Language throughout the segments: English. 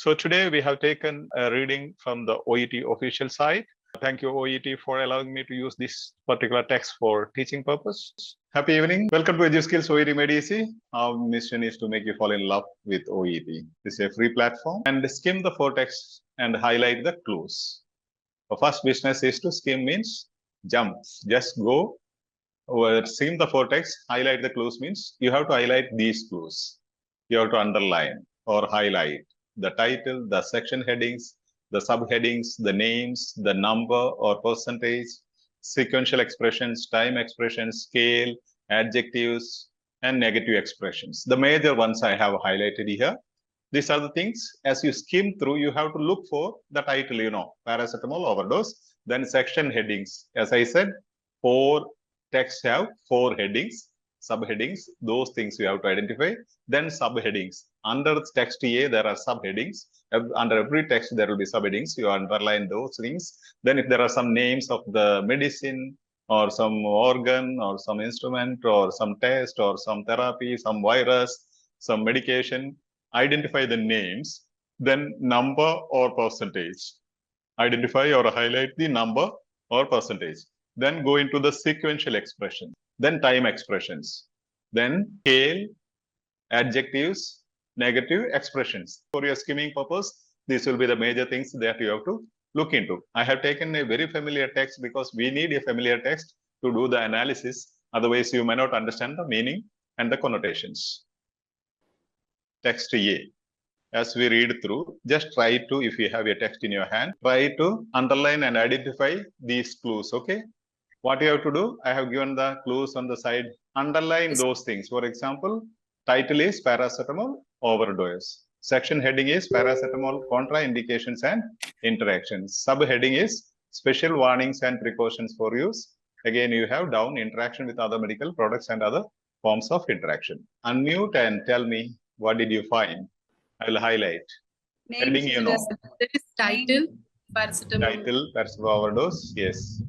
So today we have taken a reading from the OET official site. Thank you, OET, for allowing me to use this particular text for teaching purpose. Happy evening. Welcome to EduSkills OET Made Easy. Our mission is to make you fall in love with OET. This is a free platform and skim the four texts and highlight the clues. The first business is to skim means jump. Just go over, skim the four texts, highlight the clues means you have to highlight these clues. You have to underline or highlight the title, the section headings, the subheadings, the names, the number or percentage, sequential expressions, time expressions, scale, adjectives, and negative expressions. The major ones I have highlighted here. These are the things, as you skim through, you have to look for the title, paracetamol overdose, then section headings. As I said, four texts have four headings, subheadings, those things you have to identify. Then subheadings. Under text A, there are subheadings. Under every text, there will be subheadings. You underline those things. Then if there are some names of the medicine or some organ or some instrument or some test or some therapy, some virus, some medication, identify the names. Then number or percentage. Identify or highlight the number or percentage. Then go into the sequential expression. Then time expressions. Then scale, adjectives, negative expressions. For your skimming purpose, these will be the major things that you have to look into. I have taken a very familiar text because we need a familiar text to do the analysis. Otherwise, you may not understand the meaning and the connotations. Text A. As we read through, just try to, if you have a text in your hand, try to underline and identify these clues, okay? What you have to do, I have given the clues on the side. Underline those things. For example, title is paracetamol overdose. Section heading is paracetamol contraindications and interactions. Subheading is special warnings and precautions for use. Again, you have down interaction with other medical products and other forms of interaction. Unmute and tell me, what did you find? I will highlight. Heading, There is title, paracetamol. Title, paracetamol overdose, yes.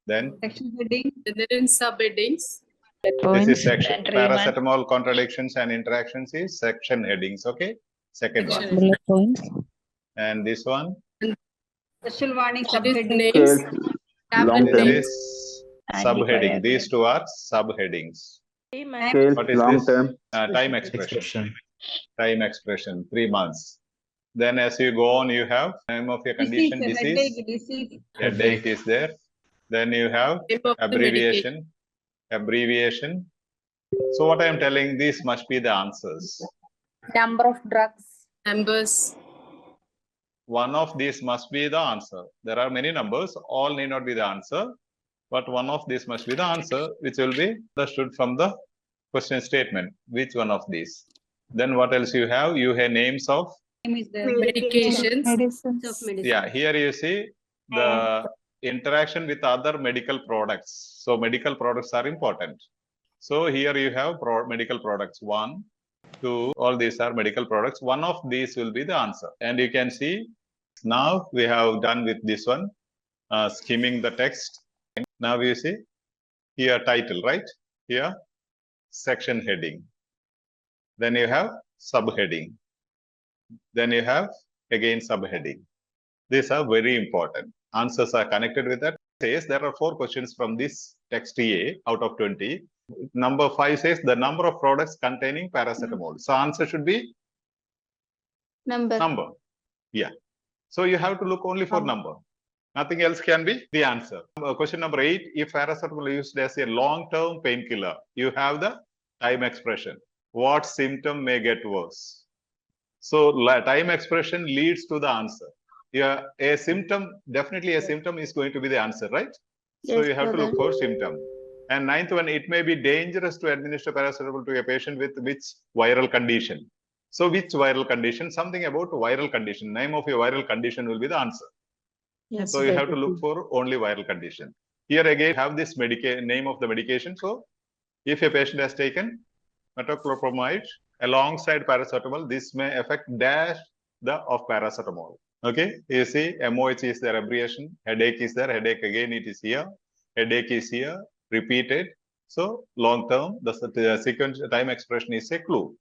Then Section heading, there is subheadings. This is section. Paracetamol contradictions and interactions is section headings. Okay. Second one. Bullet points. And this one. Special warning Subheading. names. Tablet This names. is subheading. These two are subheadings. What is long this? term Time expression. Time expression. 3 months. Then as you go on, you have name of your condition, disease. Headache is there. Then you have abbreviation. Abbreviation. So what I am telling, these must be the answers. Number of drugs. Numbers. One of these must be the answer. There are many numbers, all need not be the answer, but one of these must be the answer, which will be understood from the question statement. Which one of these? Then what else you have? You have names of Medications. Medicines. Yeah, here you see the interaction with other medical products. So medical products are important. So here you have medical products. 1, 2, all these are medical products. One of these will be the answer. And you can see now we have done with this one, skimming the text. Now you see here title, right? Here section heading. Then you have subheading. Then you have again subheading. These are very important. Answers are connected with that. Says there are 4 questions from this text A out of 20. Number 5 says the number of products containing paracetamol. So answer should be number. Yeah. So you have to look only for number. Nothing else can be the answer. Question number 8. If paracetamol is used as a long-term painkiller, you have the time expression. What symptom may get worse? So time expression leads to the answer. Yeah, a symptom, definitely a symptom is going to be the answer, right? So you have to look for symptom. And 9th one, it may be dangerous to administer paracetamol to a patient with which viral condition. So which viral condition? Something about viral condition. Name of your viral condition will be the answer. Yes. So you have to look for only viral condition. Here again, have this name of the medication. So if a patient has taken metoclopramide alongside paracetamol, this may affect dash of paracetamol. Okay, you see MOH is their abbreviation, headache is there, headache again it is here, headache is here, repeated. So long term, the sequence time expression is a clue.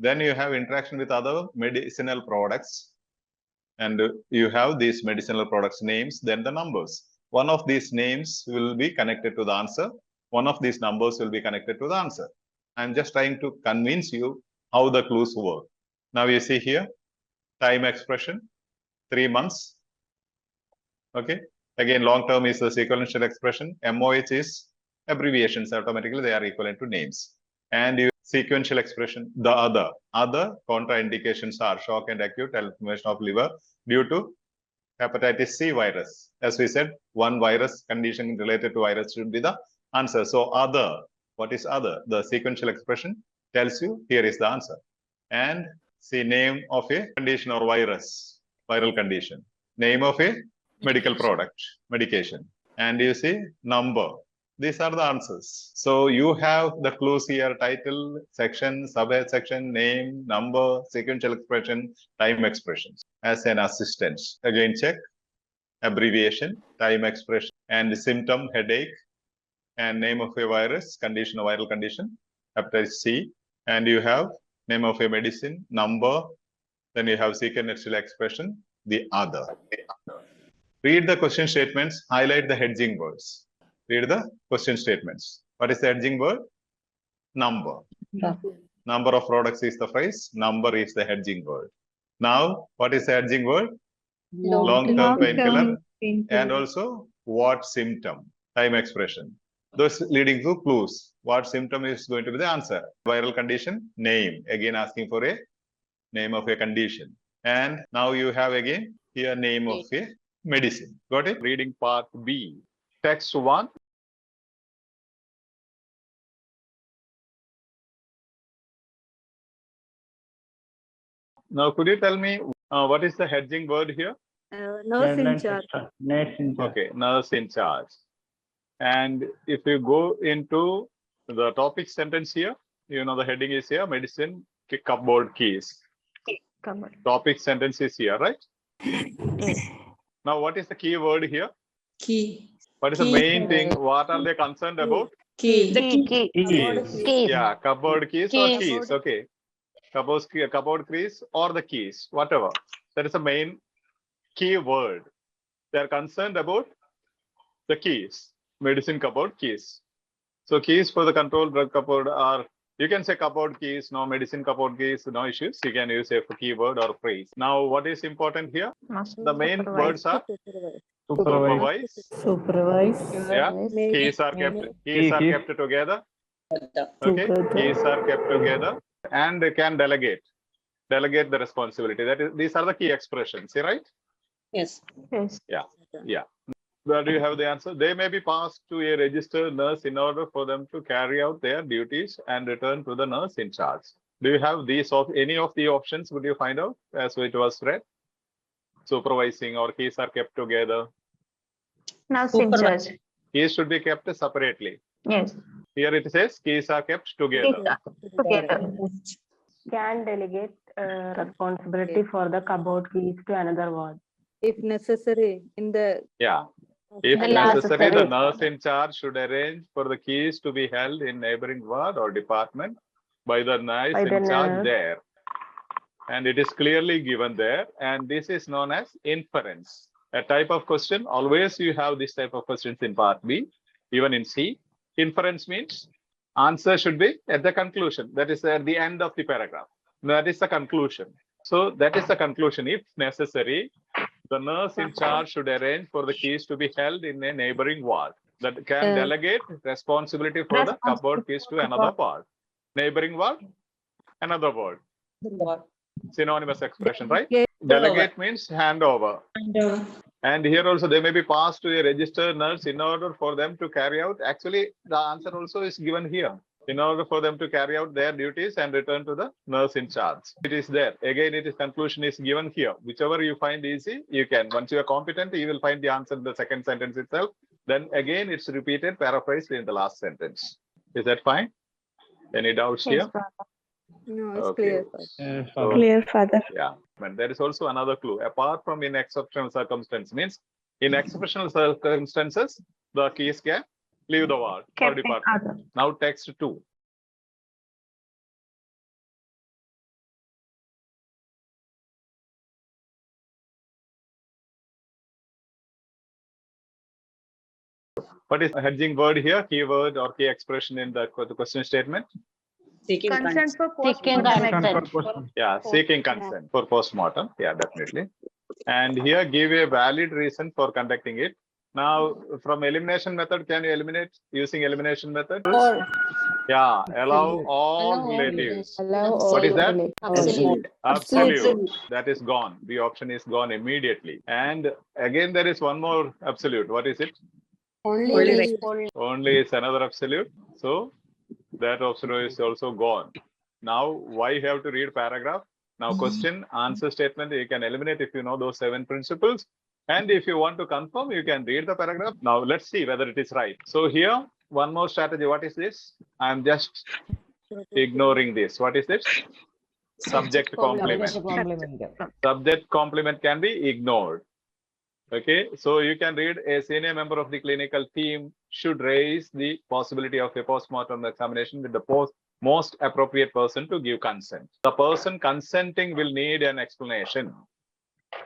Then you have interaction with other medicinal products. And you have these medicinal products names, then the numbers. One of these names will be connected to the answer. One of these numbers will be connected to the answer. I'm just trying to convince you how the clues work. Now you see here, time expression, 3 months. Okay. Again, long term is the sequential expression. MOH is abbreviations. Automatically, they are equivalent to names. And you sequential expression, the other. Other contraindications are shock and acute inflammation of liver due to hepatitis C virus. As we said, one virus condition related to virus should be the answer. So other, what is other? The sequential expression tells you here is the answer. And see name of a condition or virus, viral condition. Name of a medical product, medication. And you see number. These are the answers. So you have the clues here, title, section, subhead section, name, number, sequential expression, time expressions. As an assistant, again check, abbreviation, time expression, and symptom, headache, and name of a virus, condition, a viral condition, hepatitis C, and you have name of a medicine, number, then you have sequential expression, the other. Read the question statements, highlight the hedging words. Read the question statements. What is the hedging word? Number. Yeah. Number of products is the phrase. Number is the hedging word. Now, what is the hedging word? Long-term painkiller. And also, what symptom? Time expression. Those leading to clues. What symptom is going to be the answer? Viral condition, name. Again, asking for a name of a condition. And now you have again here name of a medicine. Got it? Reading part B. Text 1. Now, could you tell me what is the hedging word here? Nurse in charge. Okay, nurse in charge. And if you go into the topic sentence here, you know the heading is here, medicine cupboard keys. Topic sentence is here, right? Now, what is the key word here? Key. What is the main thing? What are they concerned about? Key. Keys. Yeah, cupboard keys or keys. Okay. Cupboard keys or the keys, whatever. That is the main key word. They are concerned about the keys, medicine cupboard keys. So keys for the controlled drug cupboard are, you can say cupboard keys, no medicine cupboard keys, no issues. You can use a keyword or phrase. Now, what is important here? The main words are supervise. Yeah, keys are kept together. Okay, keys are kept together, and they can delegate the responsibility. That is, these are the key expressions, right? Yes. Yeah. Where do you have the answer? They may be passed to a registered nurse in order for them to carry out their duties and return to the nurse in charge. Do you have these of any of the options? Would you find out as it was read? Supervising or keys are kept together. Nurse in charge. Keys should be kept separately. Yes. Here it says keys are kept together. Can delegate responsibility for the cupboard keys to another ward. If necessary, in the Yeah. If The necessary, the necessary. nurse in charge should arrange for the keys to be held in neighboring ward or department by the nurse By the in charge nurse. there. And it is clearly given there. And this is known as inference. A type of question, always you have this type of questions in part B, even in C. Inference means answer should be at the conclusion. That is at the end of the paragraph. That is the conclusion. So that is the conclusion. If necessary, the nurse in charge should arrange for the keys to be held in a neighboring ward that can delegate responsibility for the cupboard keys to another ward. Neighboring ward, another ward. Synonymous expression, right? Delegate means hand over. And here also they may be passed to a registered nurse in order for them to carry out. Actually, the answer also is given here. In order for them to carry out their duties and return to the nurse in charge. It is there. Again, it is conclusion is given here. Whichever you find easy, you can. Once you are competent, you will find the answer in the second sentence itself. Then again, it's repeated, paraphrased in the last sentence. Is that fine? Any doubts here? no, it's Okay. clear. So, Clear, Father. yeah, and there is also another clue. Apart from in exceptional circumstances, means in exceptional circumstances, the keys can leave the ward or department. Now text 2. What is the hedging word here? Keyword or key expression in the question statement? Seeking Consent for Seeking post-mortem. consent. Yeah, seeking consent for post-mortem. Yeah, definitely. And here give a valid reason for conducting it. Now, from elimination method, can you eliminate using elimination method? Yeah, allow all relatives. What is that? Absolute. That is gone. The option is gone immediately. And again, there is one more absolute. What is it? Only Only is another absolute. So that option is also gone. Now, why you have to read paragraph? Now, question, answer statement, you can eliminate if you know those 7 principles. And if you want to confirm, you can read the paragraph. Now, let's see whether it is right. So here, one more strategy. What is this? I'm just ignoring this. What is this? Subject complement. Subject complement can be ignored. Okay, so you can read a senior member of the clinical team should raise the possibility of a post-mortem examination with the most appropriate person to give consent. The person consenting will need an explanation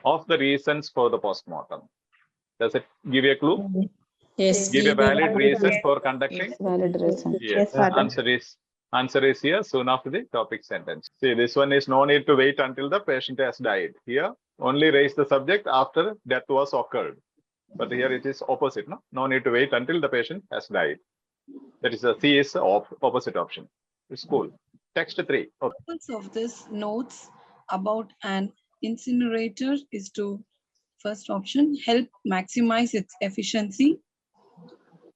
of the reasons for the post-mortem. Does it give you a clue? Yes. Give a valid reason for conducting? Valid reason. Yes, answer is here soon after the topic sentence. See, this one is no need to wait until the patient has died. Here, only raise the subject after death was occurred. But here it is opposite, no? No need to wait until the patient has died. That is a C is opposite option. It's cool. Text 3. Okay. Purpose of this notes about an incinerator is to, first option, help maximize its efficiency.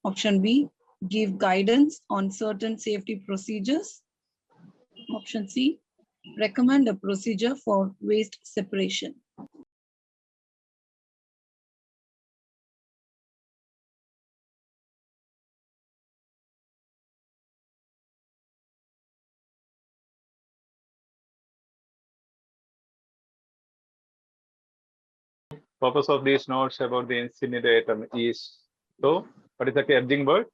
Option B, give guidance on certain safety procedures. Option C, recommend a procedure for waste separation. Purpose of these notes about the incinerator is, so what is the hedging word?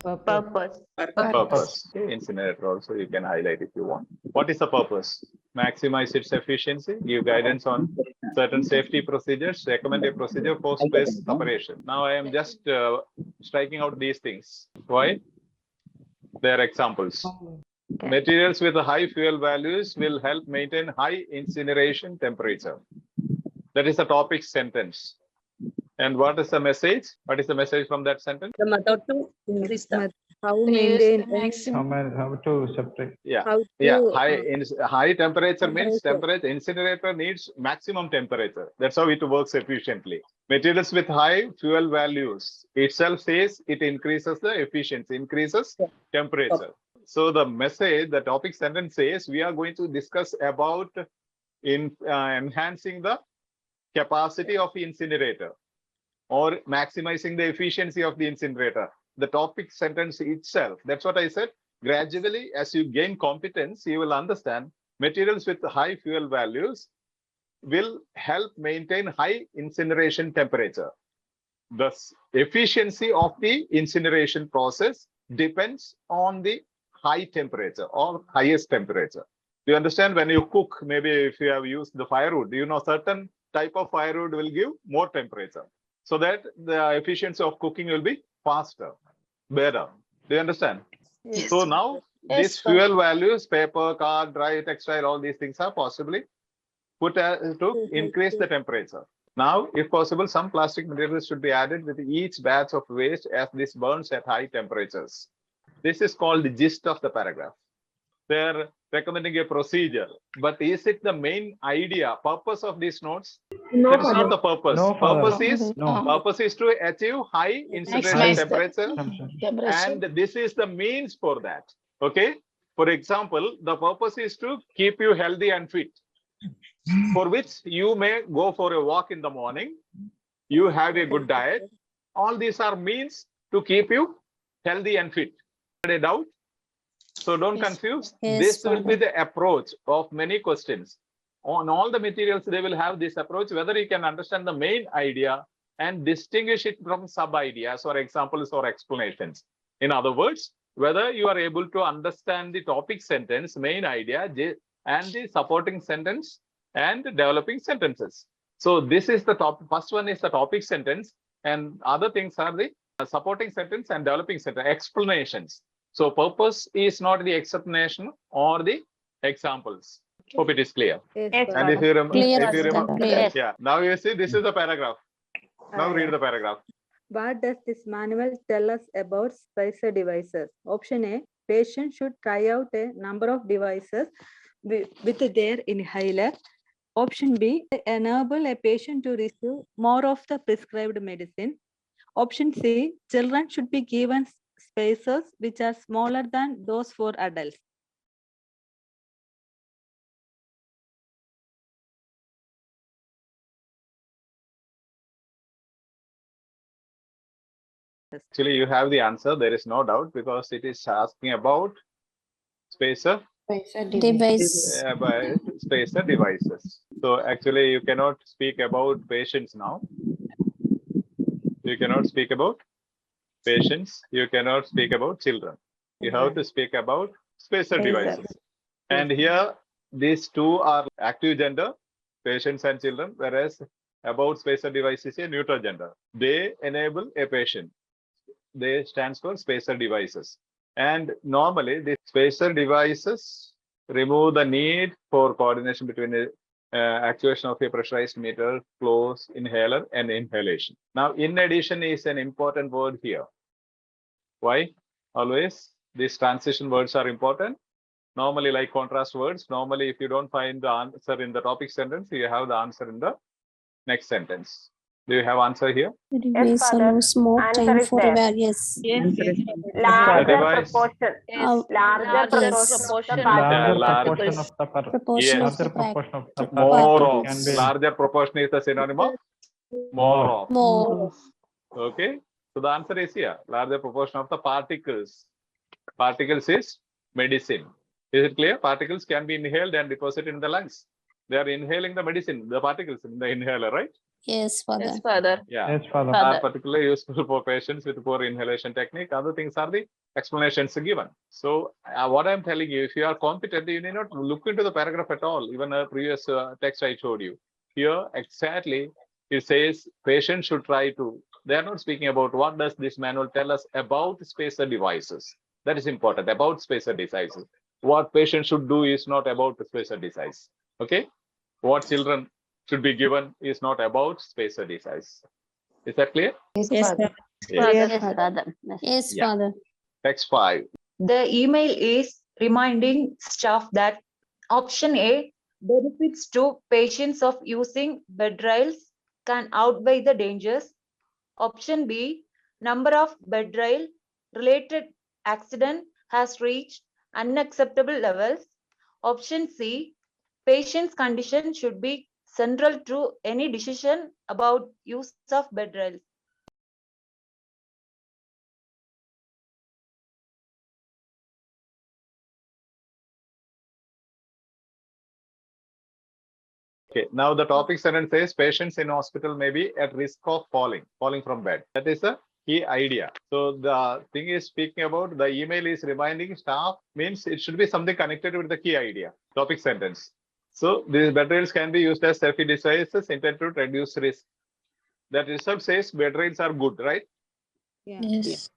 Purpose. Purpose. Okay, incinerator also you can highlight if you want. What is the purpose? Maximize its efficiency, give guidance on certain safety procedures, recommend a procedure for waste separation. Now I am just striking out these things. Why? They are examples. Materials with high fuel values will help maintain high incineration temperature. That is the topic sentence. And what is the message? What is the message from that sentence? The method to increase the How maintain maximum. How to separate? Yeah, how to yeah. High temperature means temperature. Incinerator needs maximum temperature. That's how it works efficiently. Materials with high fuel values itself says it increases the efficiency, increases temperature. So the message, the topic sentence says we are going to discuss about enhancing the capacity of the incinerator or maximizing the efficiency of the incinerator. The topic sentence itself, that's what I said. Gradually, as you gain competence, you will understand materials with high fuel values will help maintain high incineration temperature. The efficiency of the incineration process depends on the high temperature or highest temperature. Do you understand? When you cook, maybe if you have used the firewood, you know certain type of firewood will give more temperature, so that the efficiency of cooking will be faster, better. Do you understand? Yes. So now these fuel values, paper, card, dry, textile, all these things are possibly put to increase the temperature. Now, if possible, some plastic materials should be added with each batch of waste as this burns at high temperatures. This is called the gist of the paragraph. They're recommending a procedure, but is it the main idea, purpose of these notes? No, That is not the purpose. No, Purpose is to achieve high incineration Maximize temperature, and this is the means for that. Okay. For example, the purpose is to keep you healthy and fit, for which you may go for a walk in the morning. You have a good diet. All these are means to keep you healthy and fit. A doubt? So don't confuse. This will be the approach of many questions. On all the materials, they will have this approach, whether you can understand the main idea and distinguish it from sub-ideas or examples or explanations. In other words, whether you are able to understand the topic sentence, main idea, and the supporting sentence and developing sentences. So this is the top. First one is the topic sentence, and other things are the supporting sentence and developing sentence, explanations. So purpose is not the explanation or the examples. Hope it is clear. Yes, And if you remember, Clear, if you remember, clear. yeah. Now you see, this is the paragraph. Now read the paragraph. What does this manual tell us about spacer devices? Option A, patient should try out a number of devices with their inhaler. Option B, enable a patient to receive more of the prescribed medicine. Option C, children should be given spacers which are smaller than those for adults. Actually, you have the answer. There is no doubt because it is asking about spacer Device. by spacer devices. So actually, you cannot speak about patients now. You cannot speak about patients. You cannot speak about children. You have to speak about spacer devices. And here, these two are active gender, patients and children, whereas about spacer devices is a neutral gender. They enable a patient. They stands for spacer devices. And normally, the spacer devices remove the need for coordination between the actuation of a pressurized meter, close, inhaler, and inhalation. Now, in addition is an important word here. Why? Always these transition words are important. Normally, like contrast words, normally if you don't find the answer in the topic sentence, you have the answer in the next sentence. Do you have answer here? Device Father. allows more Answer time is for there. various. Larger device. proportion. Yes. Larger proportion of the Proportion Yes. of the proportion of the More of. can be Larger proportion is the synonym of more of. more. Okay. So the answer is here. Larger proportion of the particles. Particles is medicine. Is it clear? Particles can be inhaled and deposited in the lungs. They are inhaling the medicine, the particles in the inhaler, right? Yes, Father. Father. Yeah. yes, Father. Are particularly useful for patients with poor inhalation technique. Other things are the explanations given. So what I'm telling you, if you are competent, you need not look into the paragraph at all. Even a previous text I showed you. Here, exactly, it says patients should try to. They are not speaking about what does this manual tell us about spacer devices. That is important, about spacer devices. What patients should do is not about the spacer device. Okay? What children should be given is not about spacer device. Is that clear? Yes, Yes. Yes, Yeah. Father. Text 5. The email is reminding staff that option A, benefits to patients of using bed rails can outweigh the dangers. Option B, number of bed rail related accident has reached unacceptable levels. Option C, patient's condition should be central to any decision about use of bed rails. Okay, now the topic sentence says patients in hospital may be at risk of falling from bed. That is the key idea. So the thing is speaking about the email is reminding staff means it should be something connected with the key idea, topic sentence. So these bed rails can be used as safety devices intended to reduce risk. That result says bed rails are good, right? Yeah. Yes.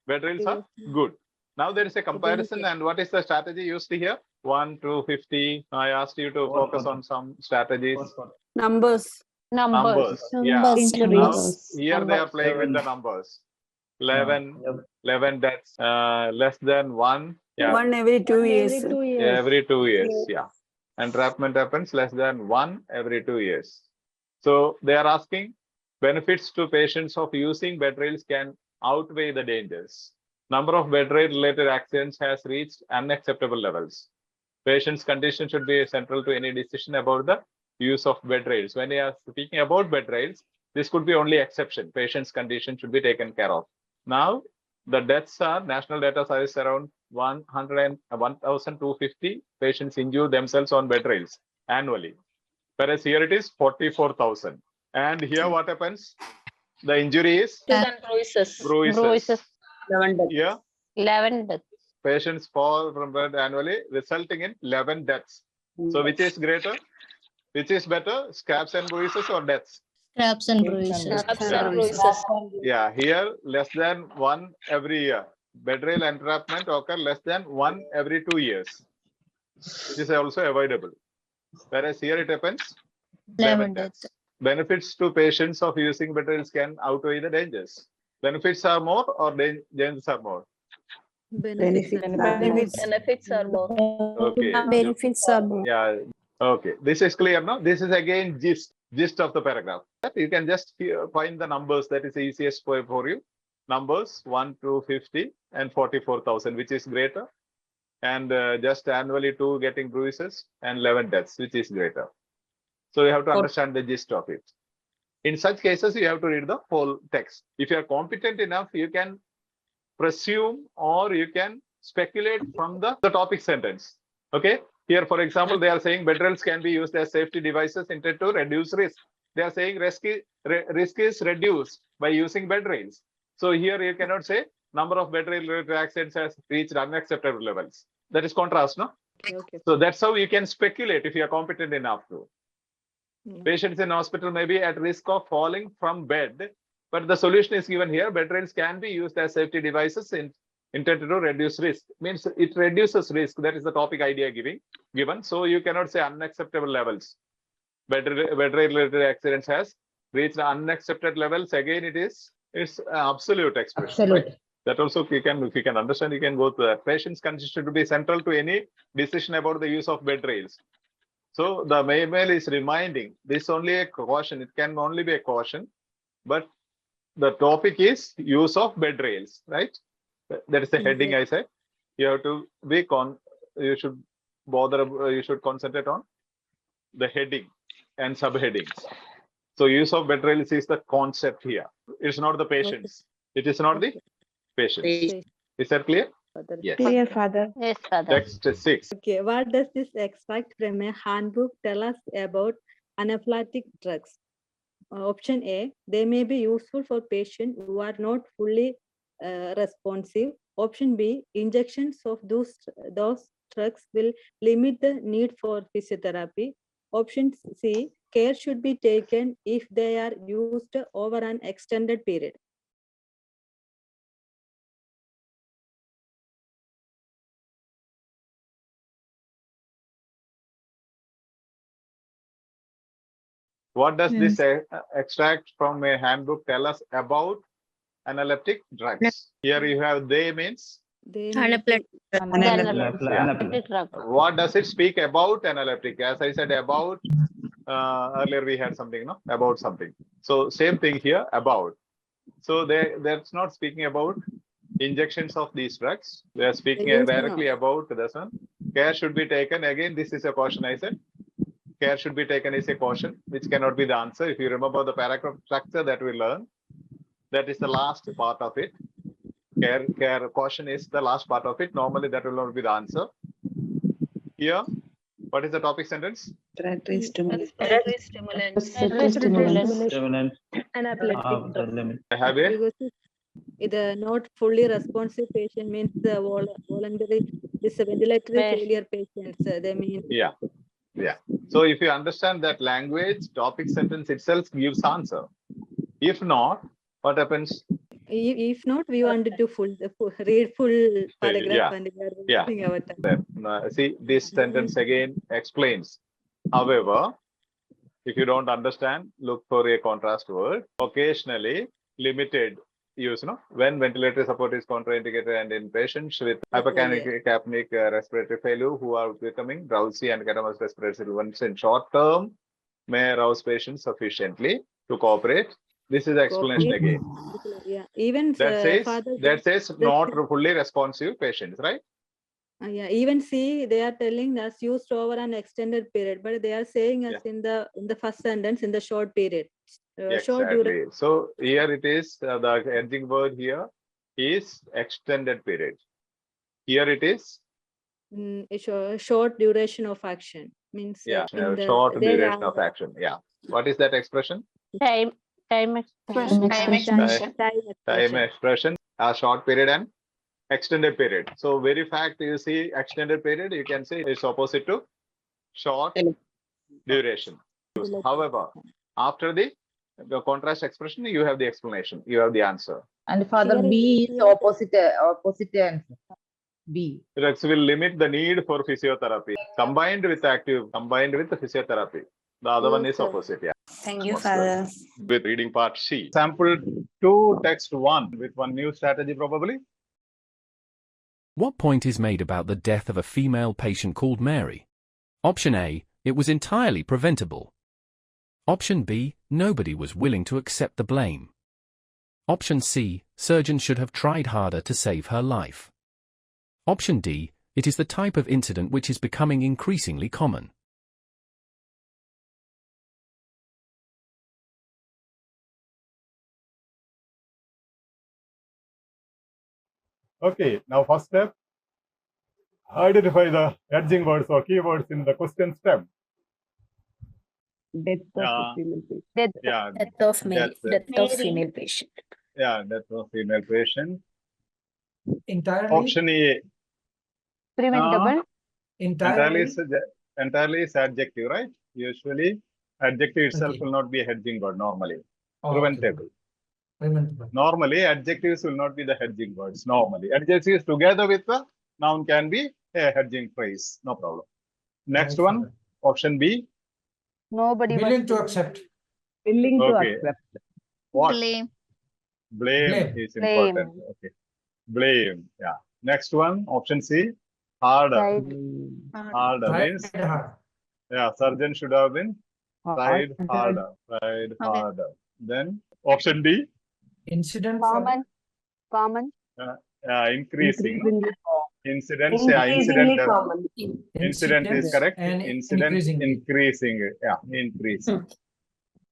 Bed rails are good. Now there is a comparison, and what is the strategy used here? 1 to 50. I asked you to focus on some strategies. Numbers. Numbers. Yeah. Numbers. Now Numbers. here they are playing with the numbers. 11 deaths, less than 1. Yeah. One every 2 years. Every 2 years. Yeah. Entrapment happens less than 1 every 2 years. So they are asking benefits to patients of using bed rails can outweigh the dangers. Number of bed rail related accidents has reached unacceptable levels. Patient's condition should be central to any decision about the use of bed rails. When you are speaking about bed rails, this could be only exception. Patient's condition should be taken care of. Now, the deaths are, national data suggests around 1,250 patients injure themselves on bed rails annually. Whereas here it is 44,000. And here what happens? The injury is bruises. 11 deaths. Here, 11 deaths. patients fall from bed annually, resulting in 11 deaths. So which is greater? Which is better? Scabs and bruises or deaths? Scraps and bruises. Yeah, here less than one every year. Betrayal entrapment occur less than one every 2 years. This is also avoidable. Whereas here it happens 11 deaths. Benefits to patients of using betrayals can outweigh the dangers. Benefits are more or dangers are more? Benefits. Benefits are more. Okay. Benefits are more. Yeah. Okay. This is clear now. This is again gist of the paragraph. You can just find the numbers that is easiest for you. Numbers 1 to 50 and 44,000, which is greater. And just annually 2 getting bruises and 11 deaths, which is greater. So you have to understand the gist of it. In such cases, you have to read the whole text. If you are competent enough, you can presume or you can speculate from the topic sentence. Okay. Here, for example, they are saying betrayals can be used as safety devices intended to reduce risk. They are saying risk is reduced by using betrayals. So here you cannot say number of betrayal-related accidents has reached unacceptable levels. That is contrast, no? Okay. So that's how you can speculate if you are competent enough to. Patients in hospital may be at risk of falling from bed, but the solution is given here. Betrayals can be used as safety devices intended to reduce risk. Means it reduces risk. That is the topic idea given. So you cannot say unacceptable levels. Betrayal-related accidents has reached unaccepted levels. Again, it's absolute expression. Absolute. Right? That also if you can understand, you can go to that. Patients consider to be central to any decision about the use of betrayals. So the mail is reminding this only a caution. It can only be a caution, but the topic is use of betrayals, right? That is the heading I said. You have to be you should concentrate on the heading and subheadings. So use of betrayals is the concept here. It's not the patients. It is not the patients. Is that clear? Yes. Clear, Father. Yes, Father. Text 6. Okay, what does this extract from a handbook tell us about anaphylactic drugs? Option A, they may be useful for patients who are not fully responsive. Option B, injections of those drugs will limit the need for physiotherapy. Option C, care should be taken if they are used over an extended period. What does this extract from a handbook tell us about analeptic drugs? Here you have they means. They may Analeptic. Analeptic. drug. What does it speak about analeptic? As I said about earlier we had something, no? About something. So same thing here, about. So that's not speaking about injections of these drugs. They are speaking directly about this one. Care should be taken. Again, this is a caution I said. Care should be taken is a caution, which cannot be the answer. If you remember the paragraph structure that we learned, that is the last part of it. Care caution is the last part of it. Normally that will not be the answer. Here, what is the topic sentence? Respiratory stimulants. Analeptic. I have a because the not fully responsive patient means the voluntary ventilatory failure patients. They mean yeah. So if you understand that language, topic sentence itself gives answer. If not, what happens? if not, we wanted to read full paragraph and we are Yeah. wasting our time. See, this sentence again explains. However, if you don't understand, look for a contrast word. Occasionally, limited use, when ventilatory support is contraindicated and in patients with hypercapnic respiratory failure who are becoming drowsy and catamus respiratory illness in short term may arouse patients sufficiently to cooperate. This is the explanation again. Yeah, even that says not fully responsive patients, right? Yeah, even see they are telling that's used over an extended period, but they are saying us in the first sentence in the short period. Short duration. So here it is the ending word here is extended period. Here it is a short duration of action means short duration of action. Yeah. What is that expression? Time expression. A short period and extended period. So very fact you see extended period, you can say it's opposite to short duration. However, after the The contrast expression, you have the explanation, you have the answer. And for the Here B is here opposite answer. B. It will limit the need for physiotherapy. Combined with the physiotherapy. The other one is opposite. Yeah. Thank you, Most well. Father. With reading part C. Sample 2, text 1 with one new strategy probably. What point is made about the death of a female patient called Mary? Option A, it was entirely preventable. Option B, nobody was willing to accept the blame. Option C, surgeons should have tried harder to save her life. Option D, it is the type of incident which is becoming increasingly common. Okay, now first step, identify the edging words or keywords in the question stem. Death Yeah. of female patient. Yeah, Death of Mary. That's Death of female patient. yeah, that's a female patient. Entirely, Option A, Preventable. entirely, entirely is adjective, right? Usually, adjective itself Okay. will not be a hedging word normally. okay. Preventable. Preventable. Normally, adjectives will not be the hedging words. Normally, adjectives together with the noun can be a hedging phrase. No problem. Next Right, one, Father. option B. Nobody Willing to accept. willing to Okay. accept. What? Blame. Blame Blame. is Blame. important. Okay. Blame. Yeah. Next one, option C. Harder. Tried Harder Tried means, hard. yeah, surgeon should have been tried hard. harder. Tried Okay. harder. Then option D. Incident for Common. Increasing. No? Increasingly Incidents. Yeah. Incident. common. Incident is correct. and Incident increasingly. increasing. Yeah. Increasing.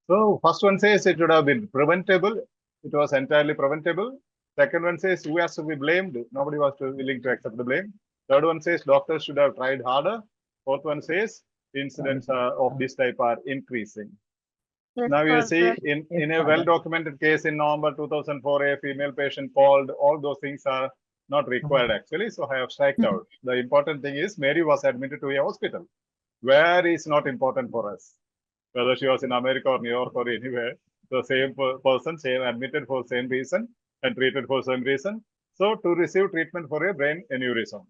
So first one says it should have been preventable. It was entirely preventable. Second one says who has to be blamed? Nobody was willing to accept the blame. Third one says doctors should have tried harder. Fourth one says incidents of this type are increasing. Yes, Now you see correct. in a well-documented case in November 2004, a female patient called. All those things are not required actually. So I have striked out. The important thing is Mary was admitted to a hospital. Where is not important for us. Whether she was in America or New York or anywhere, the same person, same admitted for same reason and treated for same reason. So to receive treatment for a brain aneurysm,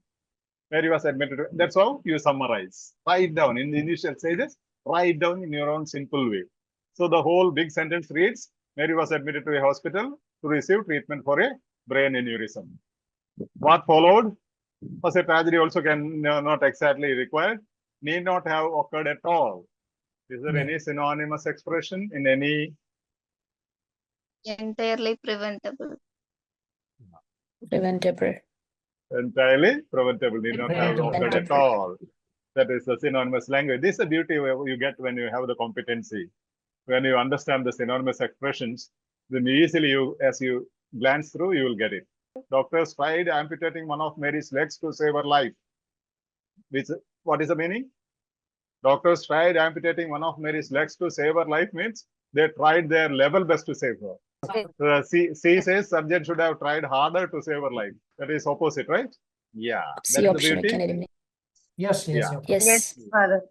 Mary was admitted. That's how you summarize. Write down in the initial stages. Write down in your own simple way. So the whole big sentence reads: Mary was admitted to a hospital to receive treatment for a brain aneurysm. What followed was a tragedy. Also can not exactly required. Need not have occurred at all. Is there No. any synonymous expression in any? Entirely preventable. Preventable. Entirely preventable. Need not have Preventable. occurred at all. That is the synonymous language. This is the beauty you get when you have the competency. When you understand the synonymous expressions, then easily as you glance through, you will get it. Doctors tried amputating one of Mary's legs to save her life. What is the meaning? Doctors tried amputating one of Mary's legs to save her life means they tried their level best to save her. C says subject should have tried harder to save her life. That is opposite, right? Yeah. C That's option the we can beauty. eliminate. Yes, yes, Yeah. yes. Yes. Father.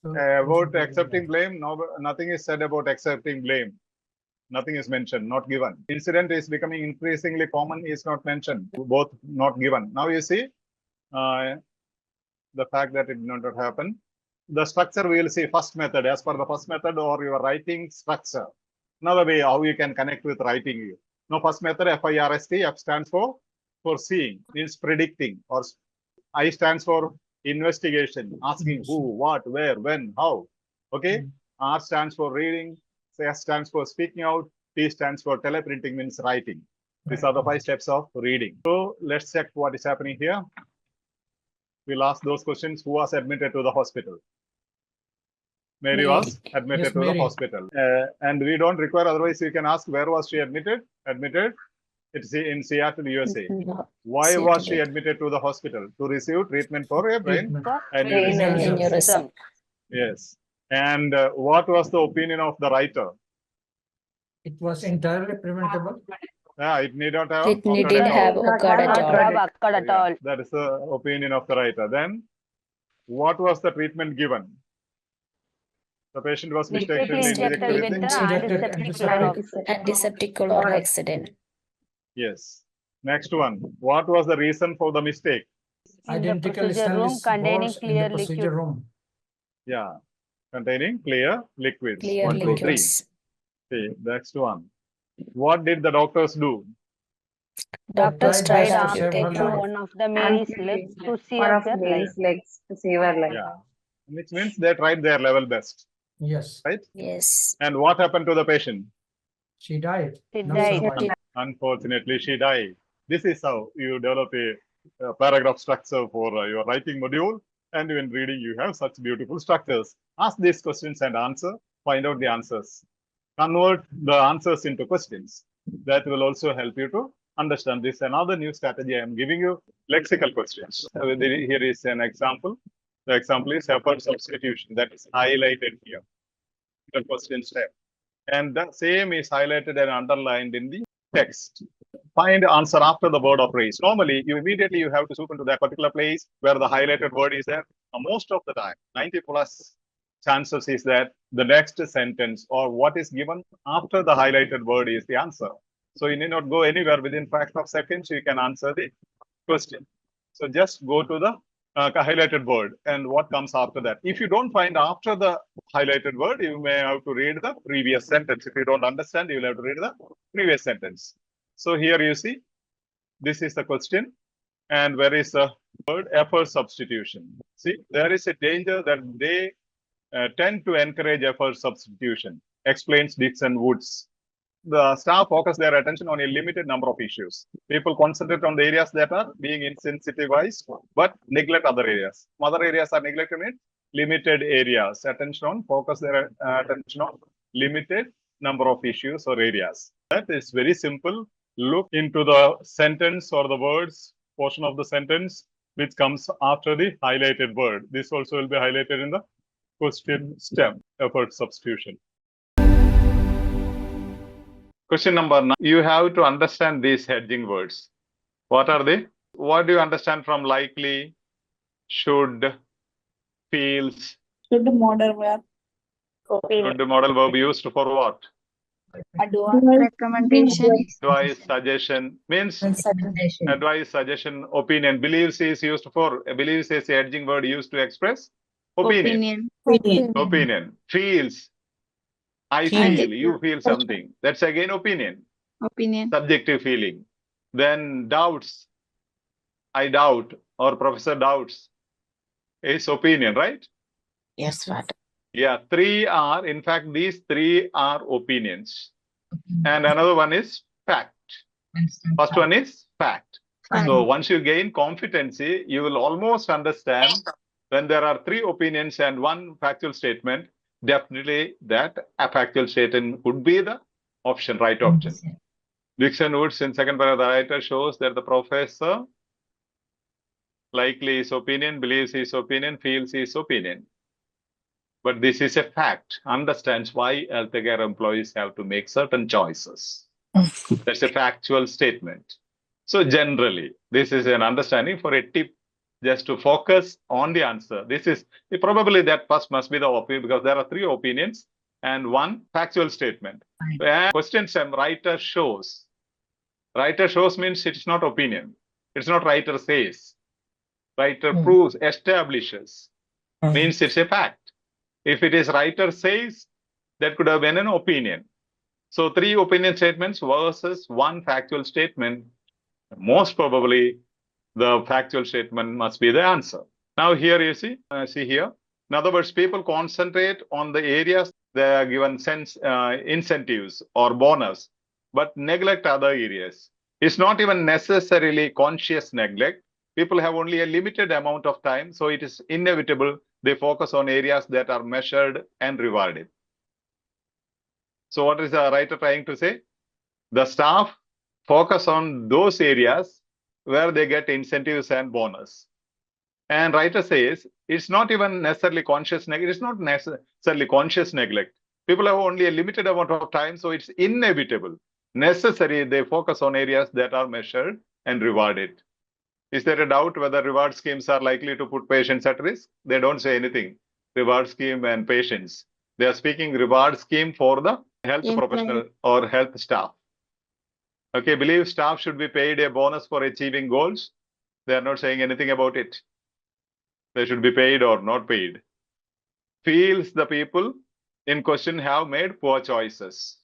So, About accepting blame, no, nothing is said about accepting blame. Nothing is mentioned, not given. Incident is becoming increasingly common, is not mentioned, both not given. Now you see the fact that it did not happen. The structure we will see first method, as per the first method or your writing structure. Another way how you can connect with writing. Now first method, FIRST, F stands for foreseeing, means predicting, or I stands for investigation, asking who, what, where, when, how. Okay. R stands for reading, S stands for speaking out, T stands for teleprinting, means writing. These are the 5 steps of reading. So let's check what is happening here. We'll ask those questions. Who was admitted to the hospital? Mary was admitted Yes, to the Mary. hospital. And we don't require, otherwise you can ask where was she admitted? Admitted. It's in Seattle, USA. Why was she admitted to the hospital? To receive treatment for a brain Treatment. aneurysm. Aneurysm. Yes. And what was the opinion of the writer? It was entirely preventable. Yeah, it need not have It occurred needn't at have all. occurred at all. Yeah, that is the opinion of the writer. Then, what was the treatment given? The patient was Mistakenly mistakenly injected with injected an with Injected antiseptic antiseptic. Antiseptic chlorohexidine. Yes. Next one. What was the reason for the mistake? Identical procedure room stainless containing balls in clear the procedure liquid. room. Yeah. Containing clear liquids. Clear 1, 2, 3. liquids. Okay. Next one. What did the doctors do? Doctors Tried tried best to save her amputating life. One of the Mary's legs to save her life. legs to save her life. Yeah. Which means they tried their level best. Yes, Right? Yes. And what happened to the patient? she died. She Not died. survived. Unfortunately, she died. This is how you develop a paragraph structure for your writing module. And when reading, you have such beautiful structures. Ask these questions and answer. Find out the answers. Convert the answers into questions. That will also help you to understand this. Another new strategy I am giving you, lexical questions. Here is an example. The example is effort substitution. That is highlighted here. The question step. And the same is highlighted and underlined in the text. Find the answer after the word of phrase. Normally, you immediately have to swoop into that particular place where the highlighted word is there. Most of the time, 90+ chances is that the next sentence or what is given after the highlighted word is the answer. So you need not go anywhere. Within fraction of seconds, you can answer the question. So just go to the highlighted word and what comes after that. If you don't find after the highlighted word, you may have to read the previous sentence. If you don't understand, you will have to read the previous sentence. So here you see, this is the question. And where is the word? Effort substitution. See, there is a danger that they tend to encourage effort substitution, explains Dixon Woods. The staff focus their attention on a limited number of issues. People concentrate on the areas that are being insensitivized, but neglect other areas. Other areas are neglected in limited areas. Attention on, focus their attention on limited number of issues or areas. That is very simple. Look into the sentence or the words portion of the sentence which comes after the highlighted word. This also will be highlighted in the question stem, effort substitution. Question number 9. You have to understand these hedging words. What are they? What do you understand from likely, should, feels? Should the model verb. Should the modal verb used for what? Recommendation. Advice, suggestion. Means advice, suggestion, opinion. Believes is used for, believes is a hedging word used to express opinion. Opinion. Feels. I feel, you feel something. That's again opinion. Subjective feeling. Then doubts. I doubt or professor doubts is opinion, right? Yes, right. Yeah, in fact, these three are opinions. And another one is fact. First one is fact. So once you gain competency, you will almost understand when there are three opinions and one factual statement, definitely that a factual statement would be the option, right option. Dixon Woods in second paragraph, the writer shows that the professor likely his opinion, believes his opinion, feels his opinion. But this is a fact, understands why healthcare employees have to make certain choices. That's a factual statement. So generally, this is an understanding for a tip just to focus on the answer. This is probably that first must be the opinion because there are three opinions and one factual statement. And question stem, writer shows. Writer shows means it's not opinion. It's not writer says. Writer proves, establishes. Means it's a fact. If it is writer says, that could have been an opinion. So three opinion statements versus one factual statement. Most probably, the factual statement must be the answer. Now here you see here. In other words, people concentrate on the areas they are given incentives or bonus, but neglect other areas. It's not even necessarily conscious neglect. People have only a limited amount of time, so it is inevitable they focus on areas that are measured and rewarded. So what is the writer trying to say? The staff focus on those areas where they get incentives and bonus. And writer says it's not even necessarily conscious neglect. It's not necessarily conscious neglect. People have only a limited amount of time, so it's inevitable. Necessary, they focus on areas that are measured and rewarded. Is there a doubt whether reward schemes are likely to put patients at risk? They don't say anything. Reward scheme and patients. They are speaking reward scheme for the health professional or health staff. Okay, believe staff should be paid a bonus for achieving goals. They are not saying anything about it. They should be paid or not paid. Feels the people in question have made poor choices.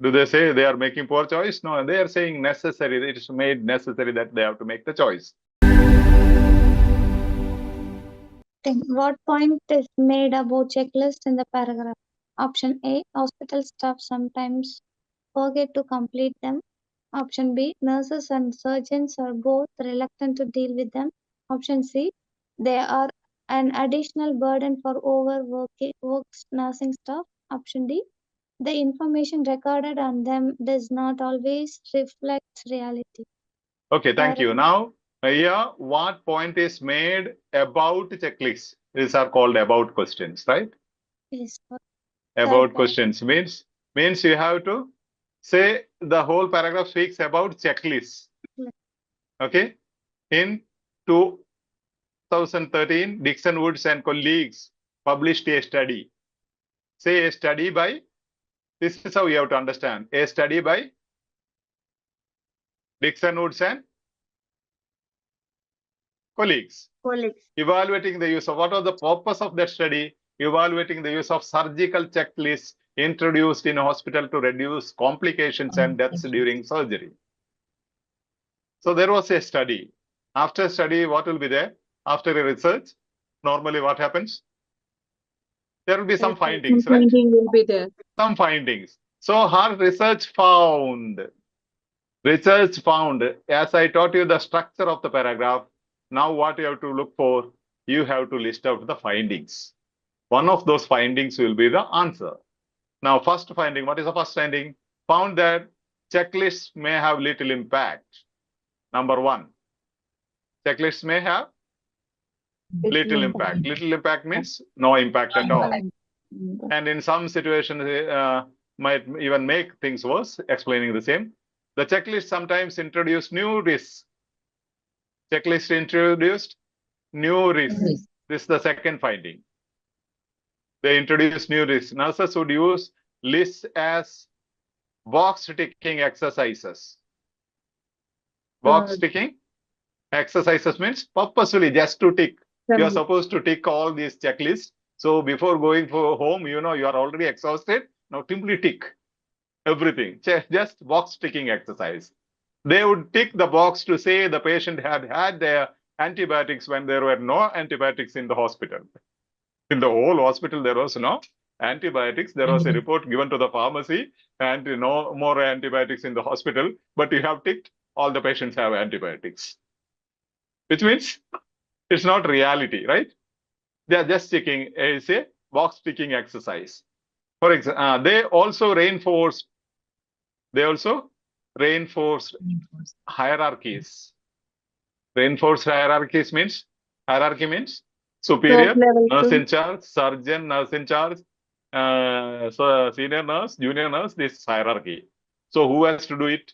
Do they say they are making poor choice? No, they are saying necessary. It is made necessary that they have to make the choice. What point is made about checklist in the paragraph? Option A, hospital staff sometimes forget to complete them. Option B, nurses and surgeons are both reluctant to deal with them. Option C, they are an additional burden for overworked nursing staff. Option D, the information recorded on them does not always reflect reality. Okay, thank you. Now, here, what point is made about checklists? These are called about questions, right? Yes. About questions means you have to say the whole paragraph speaks about checklists. Okay. In 2013, Dixon Woods and colleagues published a study. Say a study by, this is how you have to understand. A study by Dixon Woods and colleagues. Evaluating the use of, what was the purpose of that study? Evaluating the use of surgical checklists introduced in hospital to reduce complications and deaths during surgery. So there was a study. After study, what will be there? After a research, normally what happens? There will be some findings, right? Will be there. Some findings. So her research found, as I taught you the structure of the paragraph, now what you have to look for, you have to list out the findings. One of those findings will be the answer. Now, first finding, what is the first finding? Found that checklists may have little impact. Number one, checklists may have little impact. Little impact means no impact at all. And in some situations, might even make things worse, explaining the same. The checklist sometimes introduce new risks. Checklist introduced new risks. This is the second finding. They introduce new risks. Nurses would use lists as box ticking exercises. Box ticking exercises means purposefully just to tick. You are supposed to tick all these checklists. So before going for home, you know, you are already exhausted. Now simply tick everything. Just box ticking exercise. They would tick the box to say the patient had had their antibiotics when there were no antibiotics in the hospital. In the whole hospital, there was no antibiotics. There was a report given to the pharmacy and no more antibiotics in the hospital, but you have ticked all the patients have antibiotics, which means it's not reality, right? They are just ticking. It's a box ticking exercise. For example, they also reinforced hierarchies. Reinforced hierarchies means, hierarchy means superior, nurse in charge, surgeon, nurse in charge, so senior nurse, junior nurse, this hierarchy. So who has to do it?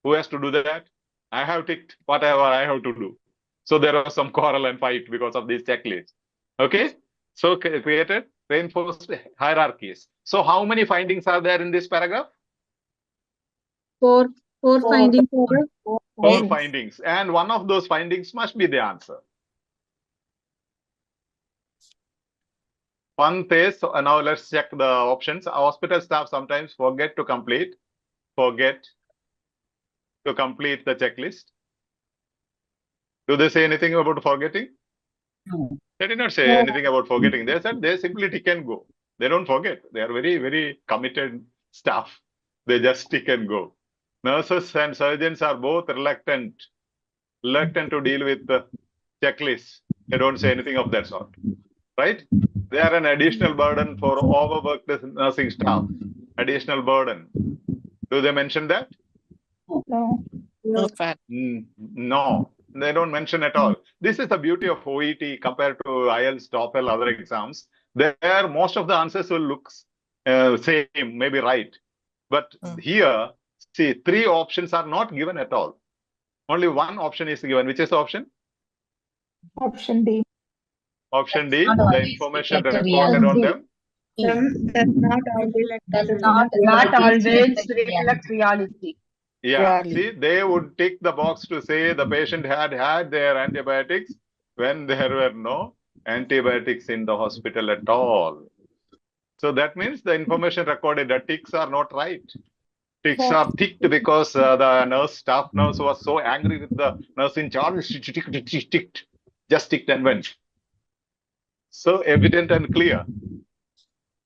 Who has to do that? I have ticked whatever I have to do. So there was some quarrel and fight because of this checklist. Okay. So created reinforced hierarchies. So how many findings are there in this paragraph? Four findings. Four findings. And one of those findings must be the answer. One says, now let's check the options. Hospital staff sometimes forget to complete the checklist. Do they say anything about forgetting? No. They did not say anything about forgetting. They said they simply tick and go. They don't forget. They are very, very committed staff. They just tick and go. Nurses and surgeons are both reluctant to deal with the checklist. They don't say anything of that sort, right? They are an additional burden for overworked nursing staff. Additional burden. Do they mention that? No. No, they don't mention at all. This is the beauty of OET compared to IELTS, TOEFL, other exams. There, most of the answers will look same, maybe right. But here, see, three options are not given at all. Only one option is given. Which is the option? Option D. Option D, the information recorded on them Does not always Not always reflect reality. Yeah, see, they would tick the box to say the patient had had their antibiotics when there were no antibiotics in the hospital at all. So that means the information recorded, the ticks are not right. Ticks are ticked because the staff nurse was so angry with the nurse in charge. She ticked, just ticked and went. So evident and clear.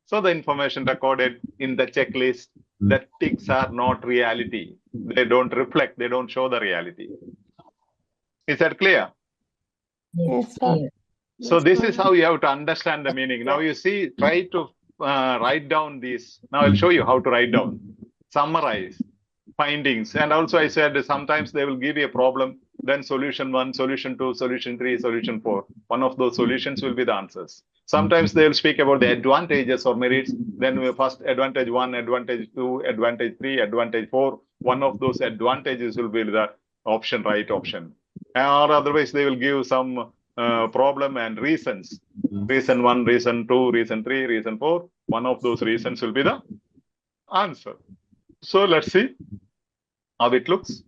So the information recorded in the checklist, the ticks are not reality. They don't reflect, they don't show the reality. Is that clear? Yes, sir. So this is how you have to understand the meaning. Now you see, try to write down these. Now I'll show you how to write down, summarize findings. And also I said sometimes they will give you a problem, then solution 1, solution 2, solution 3, solution 4. One of those solutions will be the answers. Sometimes they will speak about the advantages or merits. Then we first advantage 1, advantage 2, advantage 3, advantage 4. One of those advantages will be the option, right option. Or otherwise they will give some problem and reasons. Reason 1, reason 2, reason 3, reason 4. One of those reasons will be the answer. So let's see how it looks.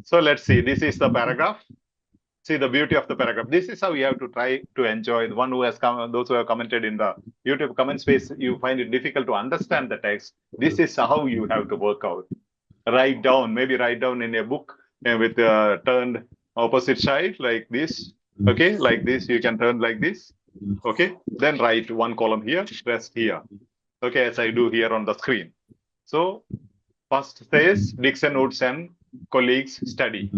So let's see. This is the paragraph. See the beauty of the paragraph. This is how you have to try to enjoy. The one who has come, those who have commented in the YouTube comment space, you find it difficult to understand the text. This is how you have to work out. Write down, maybe write down in a book with turned opposite side like this. Okay, like this. You can turn like this. Okay, then write one column here, rest here. Okay, as I do here on the screen. So first says Dixon Woods and colleagues study.